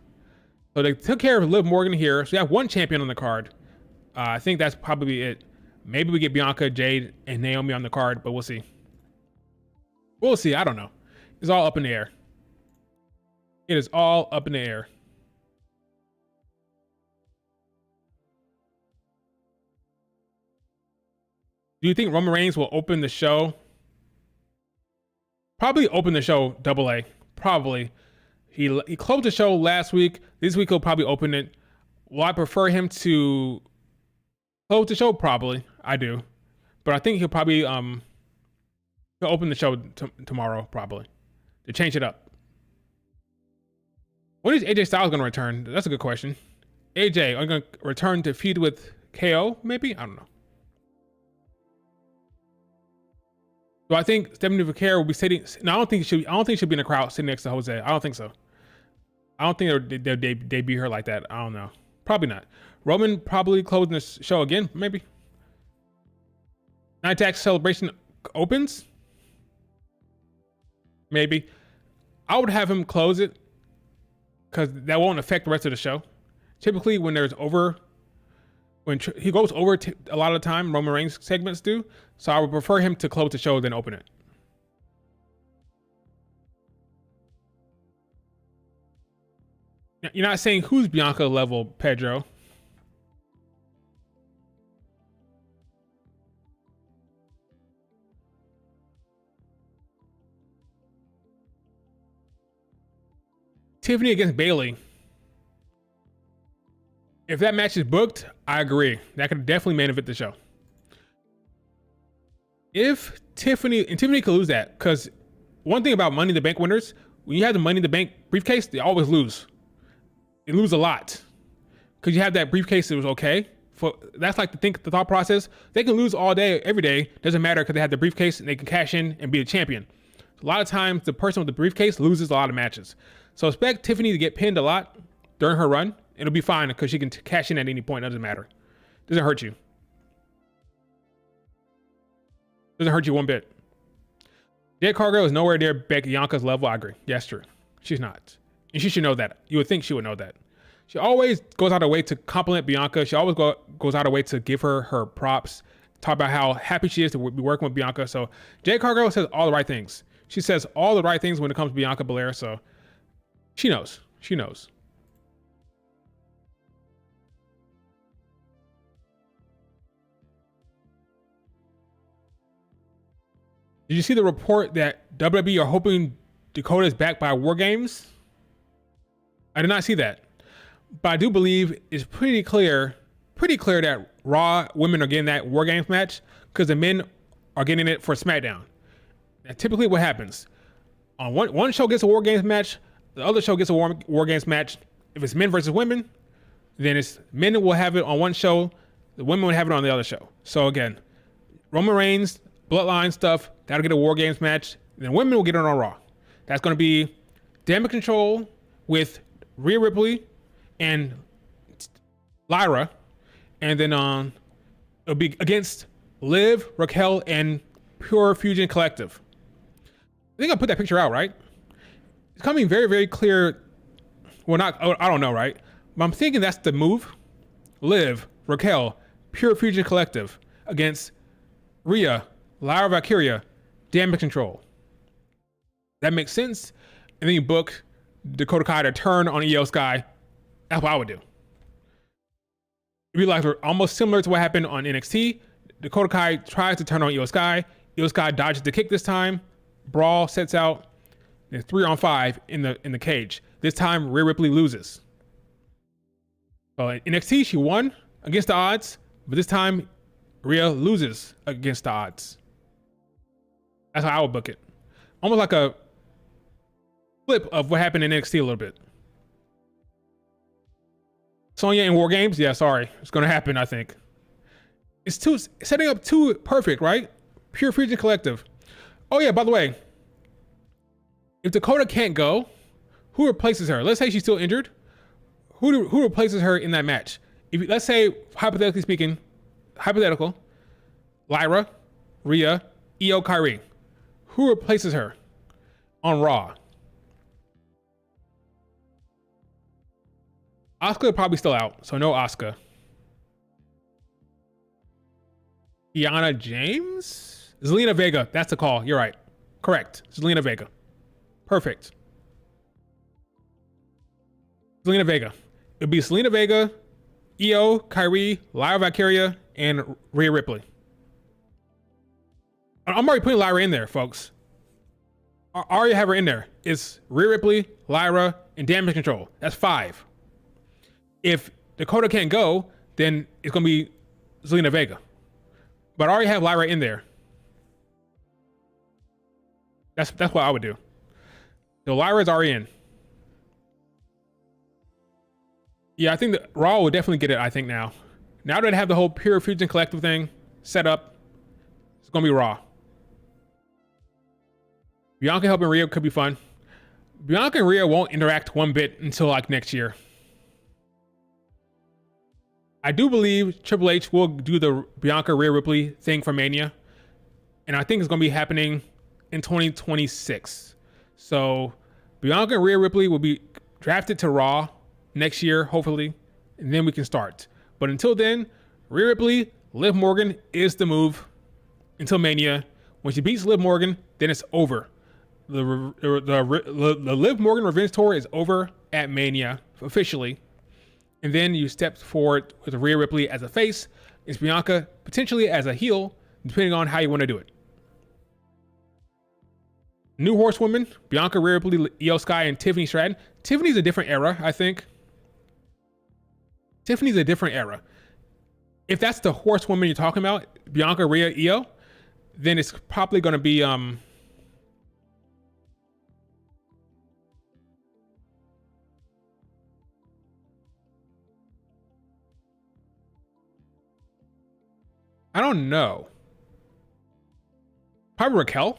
So they took care of Liv Morgan here. So you have one champion on the card. I think that's probably it. Maybe we get Bianca, Jade, and Naomi on the card, but we'll see. We'll see. I don't know. It's all up in the air. It is all up in the air. Do you think Roman Reigns will open the show? Probably open the show double A. Probably. He closed the show last week. This week he'll probably open it. Will I prefer him to close the show? Probably. I do. But I think he'll probably he'll open the show tomorrow, probably. To change it up. When is AJ Styles going to return? That's a good question. AJ, are you going to return to feud with KO? Maybe? I don't know. So I think Stephanie Vaquer will be sitting. No, I don't think she'll be in the crowd sitting next to Jose. I don't think so. I don't think they'll debut her like that. I don't know. Probably not. Roman probably closing the show again. Maybe. Night Attack Celebration opens. Maybe. I would have him close it because that won't affect the rest of the show. Typically, when he goes over a lot of the time, Roman Reigns segments do. So I would prefer him to close the show than open it. You're not saying who's Bianca level, Pedro. Tiffany against Bayley. If that match is booked, I agree. That could definitely main event the show. If Tiffany could lose that, because one thing about Money in the Bank winners, when you have the Money in the Bank briefcase, they always lose. They lose a lot. Because you have that briefcase, it was okay. That's like the thought process. They can lose all day, every day. Doesn't matter because they have the briefcase and they can cash in and be a champion. A lot of times, the person with the briefcase loses a lot of matches. So expect Tiffany to get pinned a lot during her run. It'll be fine because she can cash in at any point. It doesn't matter. Doesn't hurt you. Doesn't hurt you one bit. Jade Cargill is nowhere near Bianca's level. I agree. Yes, true. She's not. And she should know that. You would think she would know that. She always goes out of her way to compliment Bianca. She always goes out of her way to give her props. Talk about how happy she is to be working with Bianca. So Jade Cargill says all the right things. She says all the right things when it comes to Bianca Belair. So she knows. She knows. Did you see the report that WWE are hoping Dakota is back by War Games? I did not see that. But I do believe it's pretty clear that Raw women are getting that War Games match because the men are getting it for SmackDown. Now, typically what happens, on one show gets a War Games match, the other show gets a War Games match. If it's men versus women, then it's men will have it on one show, the women will have it on the other show. So again, Roman Reigns, Bloodline stuff, that'll get a War Games match. Then women will get it on Raw. That's going to be Damage Control with Rhea Ripley and Lyra. And then it'll be against Liv, Raquel, and Pure Fusion Collective. I think I put that picture out, right? It's coming very, very clear. Well, I don't know, right? But I'm thinking that's the move. Liv, Raquel, Pure Fusion Collective against Rhea, Lyra Valkyria, Damage Control. That makes sense. And then you book Dakota Kai to turn on Io Sky. That's what I would do. It'd be like almost similar to what happened on NXT. Dakota Kai tries to turn on Io Sky. Io Sky dodges the kick this time. Brawl sets out. There's 3-on-5 in the cage. This time Rhea Ripley loses. So in NXT she won against the odds, but this time Rhea loses against the odds. That's how I would book it. Almost like a flip of what happened in NXT a little bit. Sonya in War Games? Yeah, sorry. It's going to happen, I think. It's setting up two perfect, right? Pure Fusion Collective. Oh, yeah, by the way, if Dakota can't go, who replaces her? Let's say she's still injured. Who replaces her in that match? Let's say, hypothetically speaking, Lyra, Rhea, Io Kyrie. Who replaces her on Raw? Asuka probably still out, so no Asuka. Kiana James? Zelina Vega. That's the call. You're right. Correct. Zelina Vega. Perfect. Zelina Vega. It'd be Zelina Vega, Io, Kyrie, Lyra Valkyria, and Rhea Ripley. I'm already putting Lyra in there, folks. I already have her in there. It's Rhea Ripley, Lyra, and Damage Control. That's 5. If Dakota can't go, then it's going to be Zelina Vega. But I already have Lyra in there. That's what I would do. So Lyra's already in. Yeah, I think that Raw will definitely get it, I think now. Now that I have the whole Pure Fusion Collective thing set up, it's going to be Raw. Bianca helping Rhea could be fun. Bianca and Rhea won't interact one bit until like next year. I do believe Triple H will do the Bianca Rhea Ripley thing for Mania. And I think it's going to be happening in 2026. So Bianca and Rhea Ripley will be drafted to Raw next year, hopefully. And then we can start. But until then, Rhea Ripley, Liv Morgan is the move until Mania. When she beats Liv Morgan, then it's over. The Liv Morgan Revenge Tour is over at Mania officially. And then you step forward with Rhea Ripley as a face. It's Bianca potentially as a heel, depending on how you want to do it. New Horsewomen, Bianca, Rhea Ripley, Io Sky, and Tiffany Stratton. Tiffany's a different era, I think. Tiffany's a different era. If that's the Horsewoman you're talking about, Bianca, Rhea, Io, then it's probably going to be I don't know. Probably Raquel.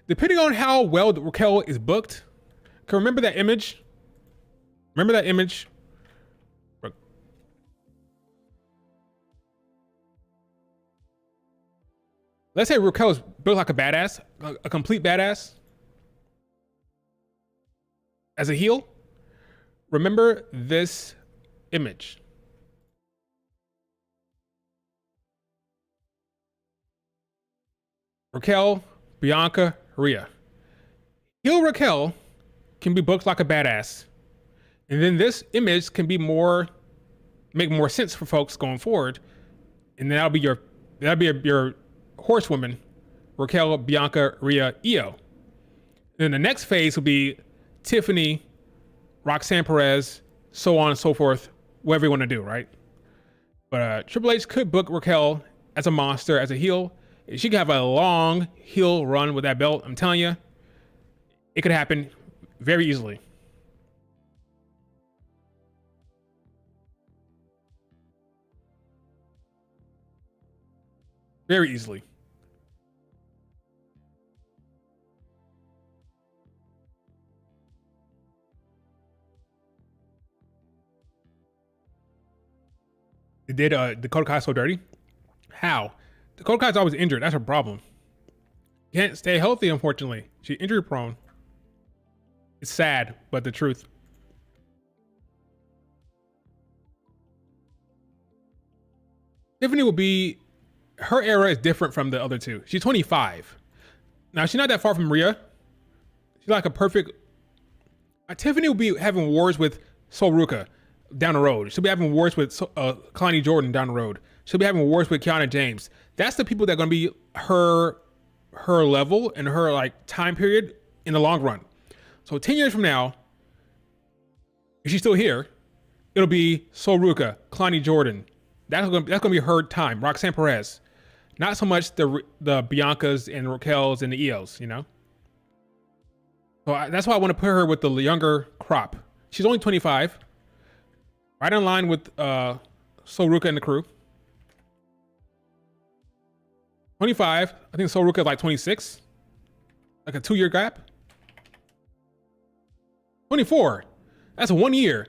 Depending on how well Raquel is booked. Can remember that image? Remember that image? Let's say Raquel is built like a badass, a complete badass. As a heel, remember this image. Raquel, Bianca, Rhea. Heel Raquel can be booked like a badass. And then this image can be make more sense for folks going forward. And then that'll be your horsewoman, Raquel, Bianca, Rhea, Io. Then the next phase will be Tiffany, Roxanne Perez, so on and so forth, whatever you want to do, right? But Triple H could book Raquel as a monster, as a heel. She could have a long heel run with that belt. I'm telling you, it could happen very easily. Very easily. It did Dakota Kai so dirty? How? Dakota Kai's always injured. That's her problem. Can't stay healthy, unfortunately. She's injury prone. It's sad, but the truth. Tiffany will be, her era is different from the other two. She's 25. Now, she's not that far from Rhea. She's like a perfect, Tiffany will be having wars with Sol Ruka down the road. She'll be having wars with Kalani Jordan down the road. She'll be having wars with Kiana James. That's the people that are going to be her level and her like time period in the long run. So 10 years from now, if she's still here, it'll be Sol Ruka, Kalani Jordan. That's going to be her time. Roxanne Perez. Not so much the Biancas and Raquels and the Ios, you know? So that's why I want to put her with the younger crop. She's only 25. Right in line with Sol Ruka and the crew. 25. I think Sol Ruka is like 26. Like a 2-year gap. 24. That's 1 year.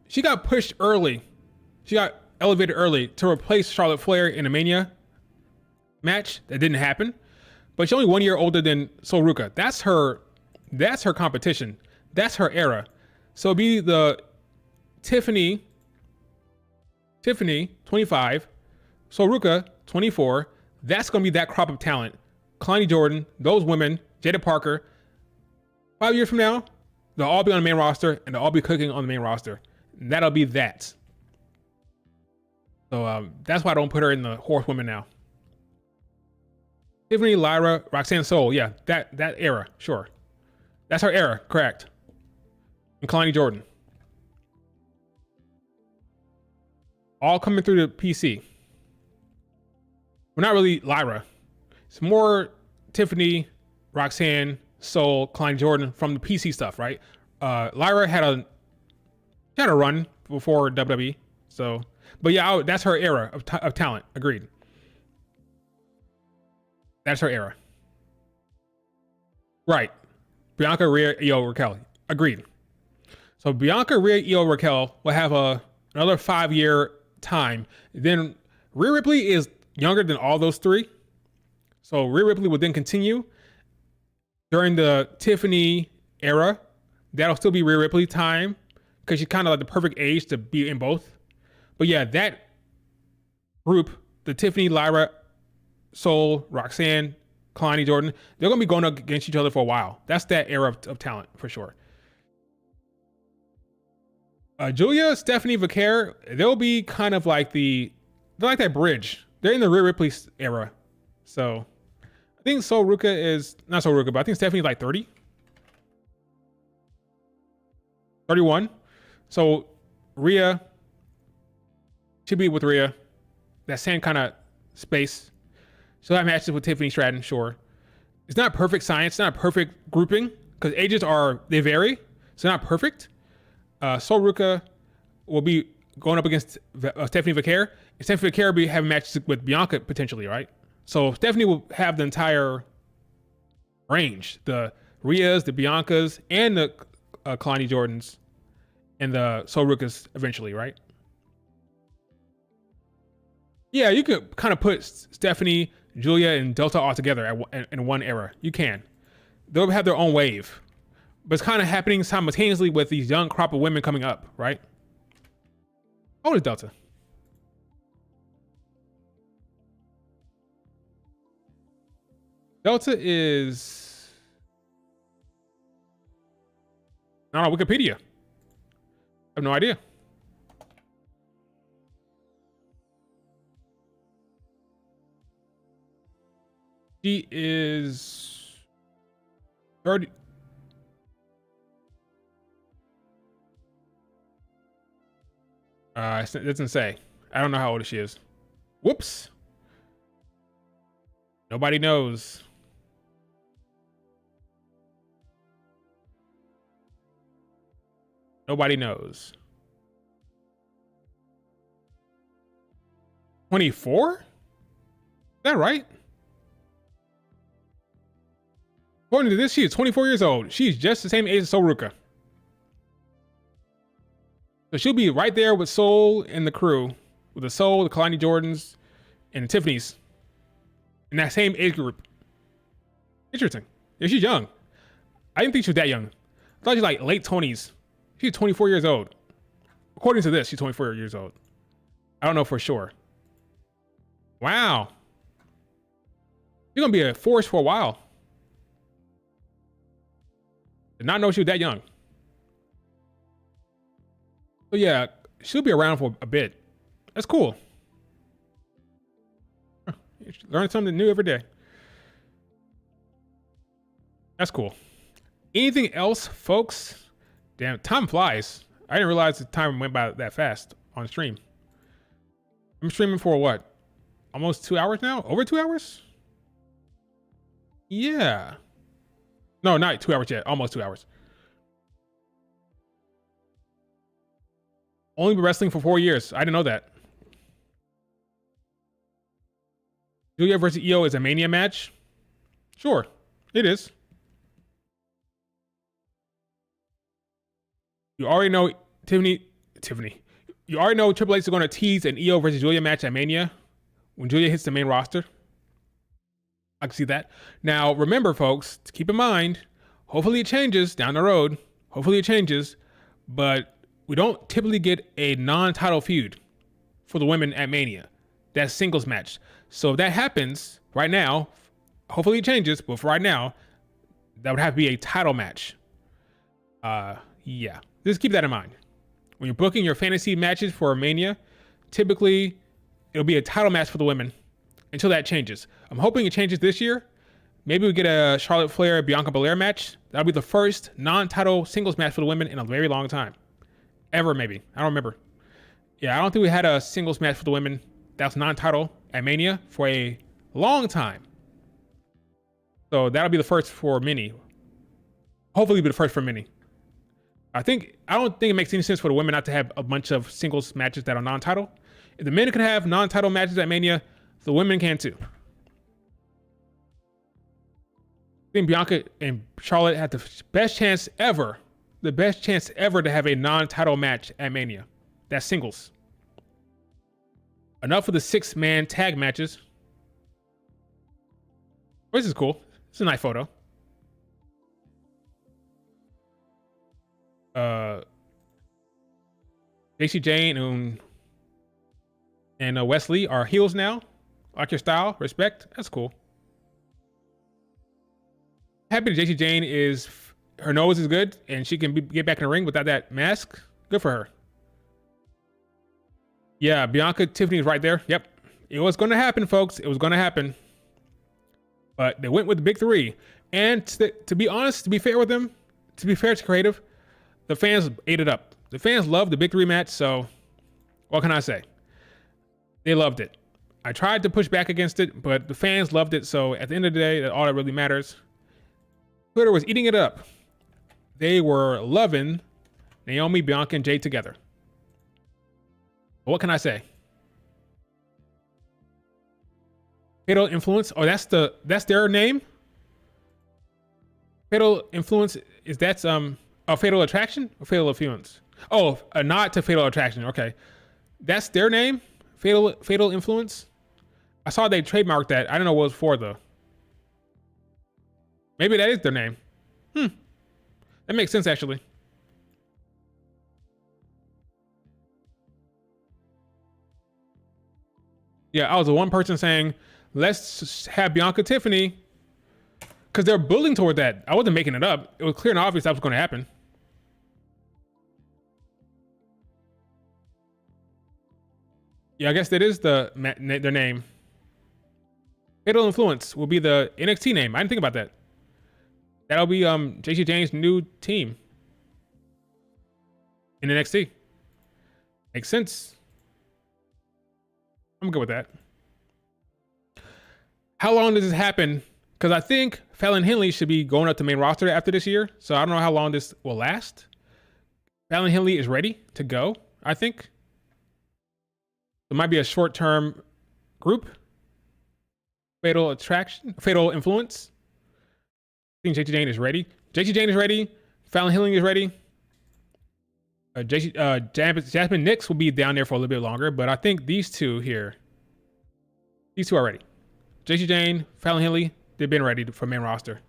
She got pushed early. She got elevated early to replace Charlotte Flair in a Mania match. That didn't happen. But she's only 1 year older than Sol Ruka. That's her competition. That's her era. So it'd be the Tiffany, 25, Soruka, 24. That's going to be that crop of talent. Kalani Jordan, those women, Jada Parker. 5 years from now, they'll all be on the main roster and they'll all be cooking on the main roster. And that'll be that. So that's why I don't put her in the horsewomen now. Tiffany, Lyra, Roxanne Soul. Yeah, that era. Sure. That's her era. Correct. And Kalani Jordan. All coming through the PC. Well, not really Lyra. It's more Tiffany, Roxanne, Soul, Kalani Jordan from the PC stuff, right? Lyra had a run before WWE. So, but yeah, that's her era of talent. Agreed. That's her era. Right. Bianca, Rhea, Io, Raquel. Agreed. So Bianca, Rhea, Io, Raquel will have another 5-year time. Then Rhea Ripley is younger than all those three. So Rhea Ripley will then continue during the Tiffany era. That'll still be Rhea Ripley time because she's kind of like the perfect age to be in both. But yeah, that group, the Tiffany, Lyra, Soul, Roxanne, Kalani Jordan, they're going to be going up against each other for a while. That's that era of talent for sure. Julia, Stephanie, Vaquer, they'll be kind of like they're like that bridge. They're in the Rhea Ripley era. So I think Ruka is, not Ruka, but I think Stephanie's like 30. 31. So Rhea should be with Rhea. That same kind of space. She'll have matches with Tiffany Stratton, sure. It's not perfect science, not perfect grouping, because ages they vary. So not perfect. Ruka will be going up against Stephanie Vaquer. And Stephanie Vaquer will be having matches with Bianca potentially, right? So Stephanie will have the entire range. The Rheas, the Biancas, and the Kalani Jordans, and the Rukas eventually, right? Yeah, you could kind of put Stephanie, Julia, and Delta all together in one era. You can. They'll have their own wave. But it's kind of happening simultaneously with these young crop of women coming up, right? How old is Delta? Delta is... not on Wikipedia. I have no idea. She is 30. It doesn't say. I don't know how old she is. Whoops. Nobody knows. Nobody knows. 24? Is that right? According to this, she is 24 years old. She's just the same age as Ruka. So she'll be right there with Soul and the crew, with the Soul, the Kalani Jordans, and the Tiffany's in that same age group. Interesting. Yeah, she's young. I didn't think she was that young. I thought she was like late 20s. She's 24 years old. According to this, she's 24 years old. I don't know for sure. Wow. She's going to be a force for a while. Did not know she was that young. So yeah, she'll be around for a bit. That's cool. Learn something new every day. That's cool. Anything else, folks? Damn, time flies. I didn't realize the time went by that fast on stream. I'm streaming for what? Almost 2 hours now? Over 2 hours? Yeah. No, not 2 hours yet. Almost 2 hours. Only been wrestling for 4 years. I didn't know that. Julia versus Io is a Mania match? Sure, it is. You already know Tiffany. You already know Triple H is going to tease an Io versus Julia match at Mania when Julia hits the main roster. I can see that. Now, remember, folks, to keep in mind, hopefully it changes down the road. Hopefully it changes. But we don't typically get a non-title feud for the women at Mania. That's singles match. So if that happens right now, hopefully it changes, but for right now, that would have to be a title match. Yeah, just keep that in mind. When you're booking your fantasy matches for Mania, typically it'll be a title match for the women until that changes. I'm hoping it changes this year. Maybe we get a Charlotte Flair Bianca Belair match. That'll be the first non-title singles match for the women in a very long time. Ever, maybe. I don't remember. Yeah, I don't think we had a singles match for the women that's non-title at Mania for a long time. So that'll be the first for many. Hopefully it'll be the first for many. I don't think it makes any sense for the women not to have a bunch of singles matches that are non-title. If the men can have non-title matches at Mania, the women can too. I think Bianca and Charlotte had the best chance ever to have a non-title match at Mania. That's singles. Enough of the 6-man tag matches. This is cool. It's a nice photo. JC Jane and Wesley are heels now. Like your style, respect. That's cool. Happy that JC Jane her nose is good and she can get back in the ring without that mask. Good for her. Yeah, Bianca, Tiffany's right there. Yep. It was going to happen, folks. It was going to happen. But they went with the big three. And to be honest, to be fair with them, to be fair to Creative, the fans ate it up. The fans loved the big three match, so what can I say? They loved it. I tried to push back against it, but the fans loved it, so at the end of the day, that's all that really matters. Twitter was eating it up. They were loving Naomi, Bianca, and Jade together. But what can I say? Fatal Influence. Oh, that's their name? Fatal Influence that's Fatal Attraction or Fatal Influence? Oh, a nod to Fatal Attraction. Okay. That's their name? Fatal Influence? I saw they trademarked that. I don't know what it was for though. Maybe that is their name. That makes sense actually. Yeah, I was the one person saying, let's have Bianca Tiffany. Because they're building toward that. I wasn't making it up. It was clear and obvious that was going to happen. Yeah, I guess that is their name. Fatal Influence will be the NXT name. I didn't think about that. That'll be JC Jane's new team in NXT. Makes sense. I'm good with that. How long does this happen? Because I think Fallon Henley should be going up to main roster after this year. So I don't know how long this will last. Fallon Henley is ready to go, I think. It might be a short-term group. Fatal Influence. I think JC Jane is ready. JC Jane is ready. Fallon Henley is ready. Jasmine Nix will be down there for a little bit longer, but I think these two are ready. JC Jane, Fallon Henley, they've been ready for main roster.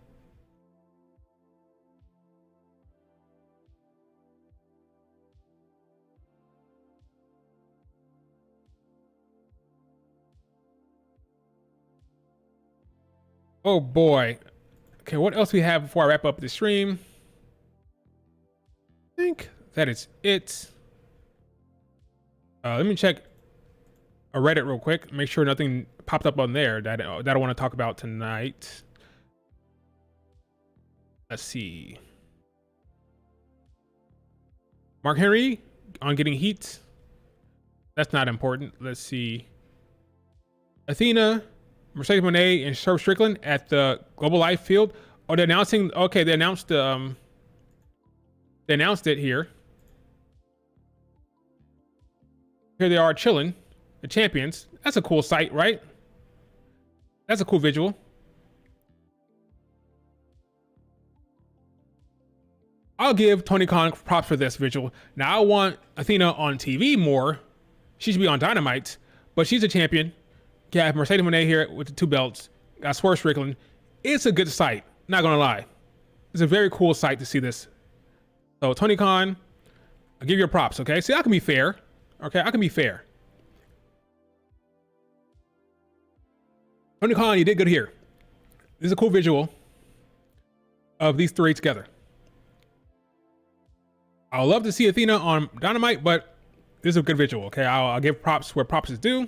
Oh boy. Okay, what else we have before I wrap up the stream? I think that is it. Let me check a Reddit real quick. Make sure nothing popped up on there that I want to talk about tonight. Let's see. Mark Henry on getting heat. That's not important. Let's see. Athena, Mercedes Moné, and Swerve Strickland at the Global Life field. Oh, they're announcing. Okay, they announced the. They announced it here. Here they are chilling, the champions. That's a cool sight, right? That's a cool visual. I'll give Tony Khan props for this visual. Now I want Athena on TV more. She should be on Dynamite, but she's a champion. You have Mercedes Moné here with the 2 belts. Got Swerve Strickland. It's a good sight. Not gonna lie. It's a very cool sight to see this. So Tony Khan, I'll give you props, okay? See, I can be fair. Okay, I can be fair. Tony Khan, you did good here. This is a cool visual of these three together. I would love to see Athena on Dynamite, but this is a good visual, okay? I'll give props where props is due.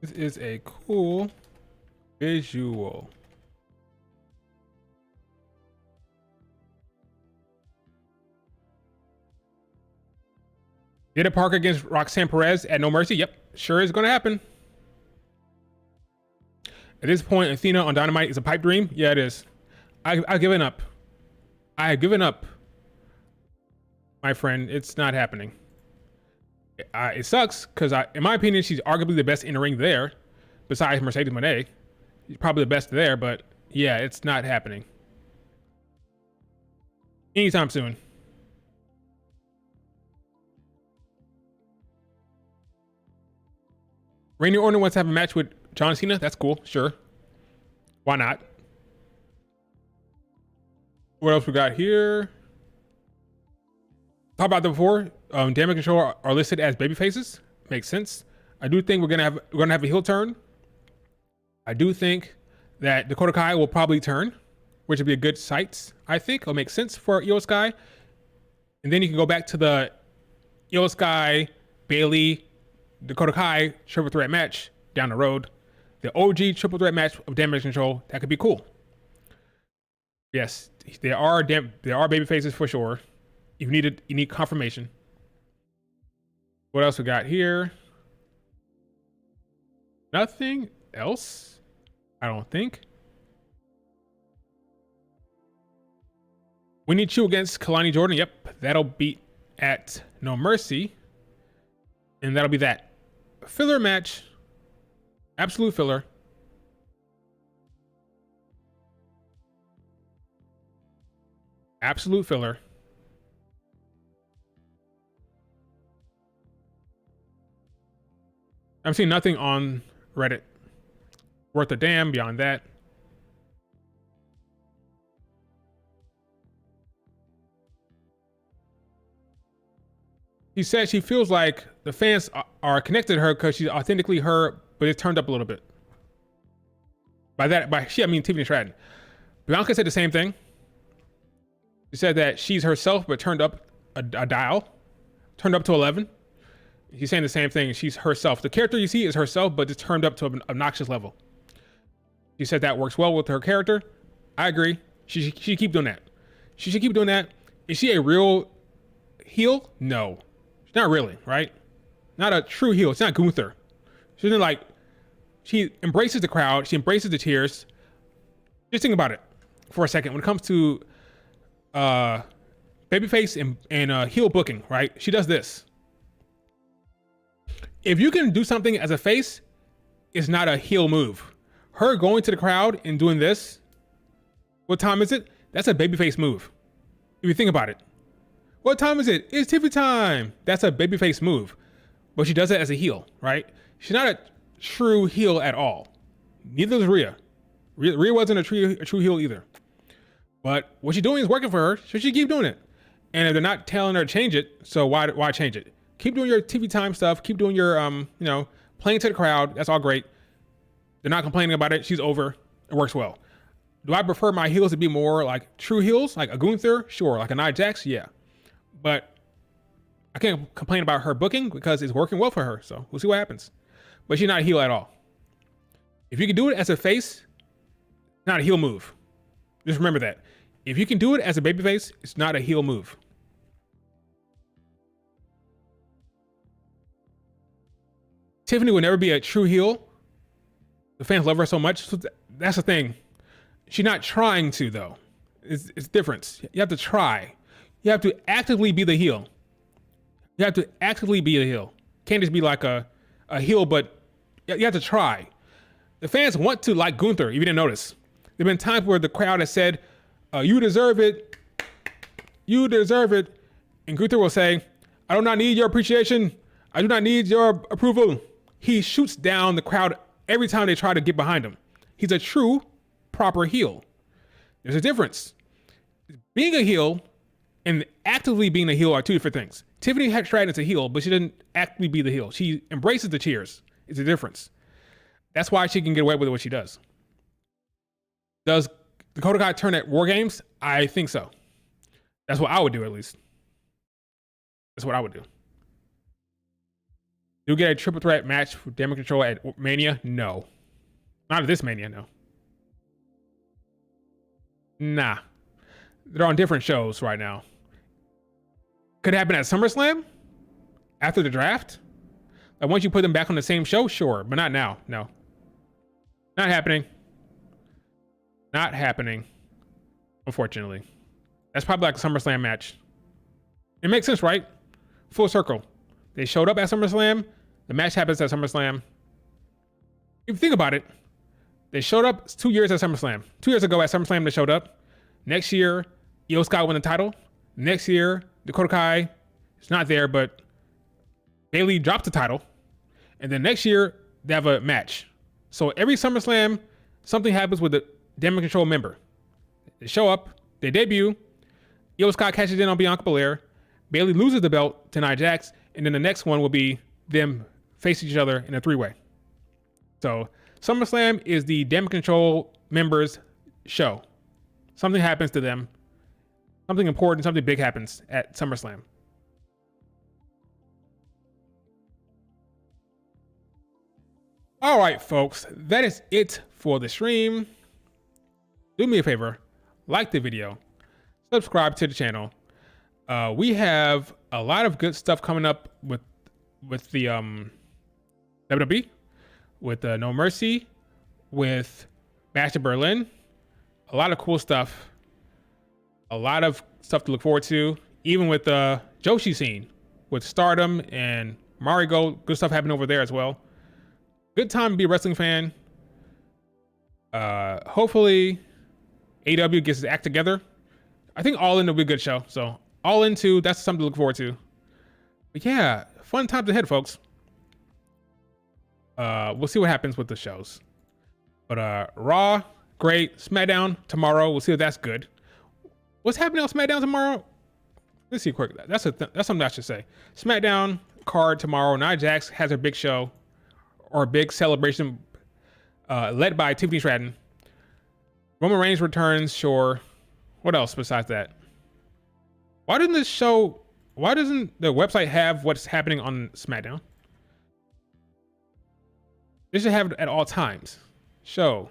This is a cool visual. Did it Parker against Roxanne Perez at No Mercy? Yep, sure is going to happen. At this point, Athena on Dynamite is a pipe dream. Yeah, it is. I've given up. I have given up, my friend. It's not happening. It sucks because, in my opinion, she's arguably the best in the ring there, besides Mercedes Moné. She's probably the best there, but yeah, it's not happening anytime soon. Randy Orton wants to have a match with John Cena. That's cool. Sure. Why not? What else we got here? Talked about that before. Damage Control are listed as baby faces. Makes sense. I do think we're gonna have a heel turn. I do think that Dakota Kai will probably turn, which would be a good sight. I think it'll make sense for Io Sky. And then you can go back to the Io Sky, Bailey, Dakota Kai triple threat match down the road. The OG triple threat match of Damage Control, that could be cool. Yes, there are baby faces for sure. You need confirmation. What else we got here? Nothing else, I don't think. We need Chu against Kalani Jordan. Yep, that'll be at No Mercy. And that'll be that. Filler match. Absolute filler. Absolute filler. I've seen nothing on Reddit worth a damn beyond that. She said she feels like the fans are connected to her because she's authentically her, but it's turned up a little bit. By she, I mean Tiffany Stratton. Bianca said the same thing. She said that she's herself, but turned up a dial, turned up to 11. She's saying the same thing. She's herself. The character you see is herself, but it's turned up to an obnoxious level. She said that works well with her character. I agree. She should keep doing that. She should keep doing that. Is she a real heel? No. She's not really, right? Not a true heel. It's not Gunther. She's like, she embraces the crowd. She embraces the tears. Just think about it for a second. When it comes to babyface and heel booking, right? She does this. If you can do something as a face, it's not a heel move. Her going to the crowd and doing this, what time is it? That's a babyface move. If you think about it. What time is it? It's Tiffany time. That's a babyface move. But she does it as a heel, right? She's not a true heel at all. Neither is Rhea. Rhea wasn't a true heel either. But what she's doing is working for her, so she keep doing it. And if they're not telling her to change it, so why change it? Keep doing your TV time stuff. Keep doing your, playing to the crowd. That's all great. They're not complaining about it. She's over. It works well. Do I prefer my heels to be more like true heels, like a Gunther? Sure. Like a Nia Jax? Yeah. But I can't complain about her booking because it's working well for her. So we'll see what happens. But she's not a heel at all. If you can do it as a face, it's not a heel move. Just remember that. If you can do it as a babyface, it's not a heel move. Tiffany will never be a true heel. The fans love her so much. So that's the thing. She's not trying to, though. It's different. You have to try. You have to actively be the heel. You have to actively be a heel. Can't just be like a heel, but you have to try. The fans want to like Gunther, if you didn't notice. There have been times where the crowd has said, you deserve it. You deserve it. And Gunther will say, I do not need your appreciation. I do not need your approval. He shoots down the crowd every time they try to get behind him. He's a true, proper heel. There's a difference. Being a heel and actively being a heel are two different things. Tiffany Stratton is a heel, but she doesn't actively be the heel. She embraces the cheers. It's a difference. That's why she can get away with what she does. Does Dakota Kai turn at War Games? I think so. That's what I would do, at least. That's what I would do. Do you get a triple threat match for Damage Control at Mania? No. Not at this Mania, no. Nah. They're on different shows right now. Could it happen at SummerSlam? After the draft? Like once you put them back on the same show? Sure, but not now. No. Not happening. Not happening. Unfortunately. That's probably like a SummerSlam match. It makes sense, right? Full circle. They showed up at SummerSlam. The match happens at SummerSlam. If you think about it, they showed up 2 years at SummerSlam. 2 years ago at SummerSlam, they showed up. Next year, Io Sky won the title. Next year, Dakota Kai is not there, but Bayley dropped the title. And then next year, they have a match. So every SummerSlam, something happens with the Damage Control member. They show up, they debut. Io Sky catches in on Bianca Belair. Bayley loses the belt to Nia Jax. And then the next one will be them facing each other in a three-way. So SummerSlam is the Damage Control members' show. Something happens to them. Something important, something big happens at SummerSlam. All right, folks, that is it for the stream. Do me a favor, like the video, subscribe to the channel. We have a lot of good stuff coming up with the WWE, with No Mercy, with Bash of Berlin. A lot of cool stuff. A lot of stuff to look forward to. Even with the Joshi scene, with Stardom and Marigold, good stuff happening over there as well. Good time to be a wrestling fan. Hopefully, AW gets his act together. I think All In will be a good show. So All In 2, that's something to look forward to. But yeah, fun times ahead, folks. We'll see what happens with the shows. But Raw, great. SmackDown tomorrow. We'll see if that's good. What's happening on SmackDown tomorrow? Let's see quick. That's something I should say. SmackDown card tomorrow. Nia Jax has her big show or a big celebration led by Tiffany Stratton. Roman Reigns returns, sure. What else besides that? Why doesn't the website have what's happening on SmackDown? They should have it at all times. Show.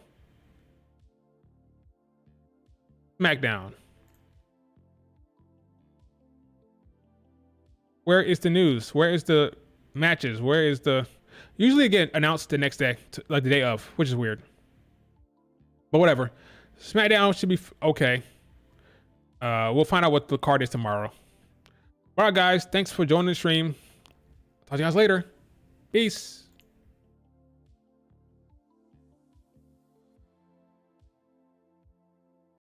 SmackDown. Where is the news? Where is the matches? Where is the... Usually it get announced the next day, like the day of, which is weird. But whatever. SmackDown should be okay. We'll find out what the card is tomorrow. All right, guys. Thanks for joining the stream. Talk to you guys later. Peace.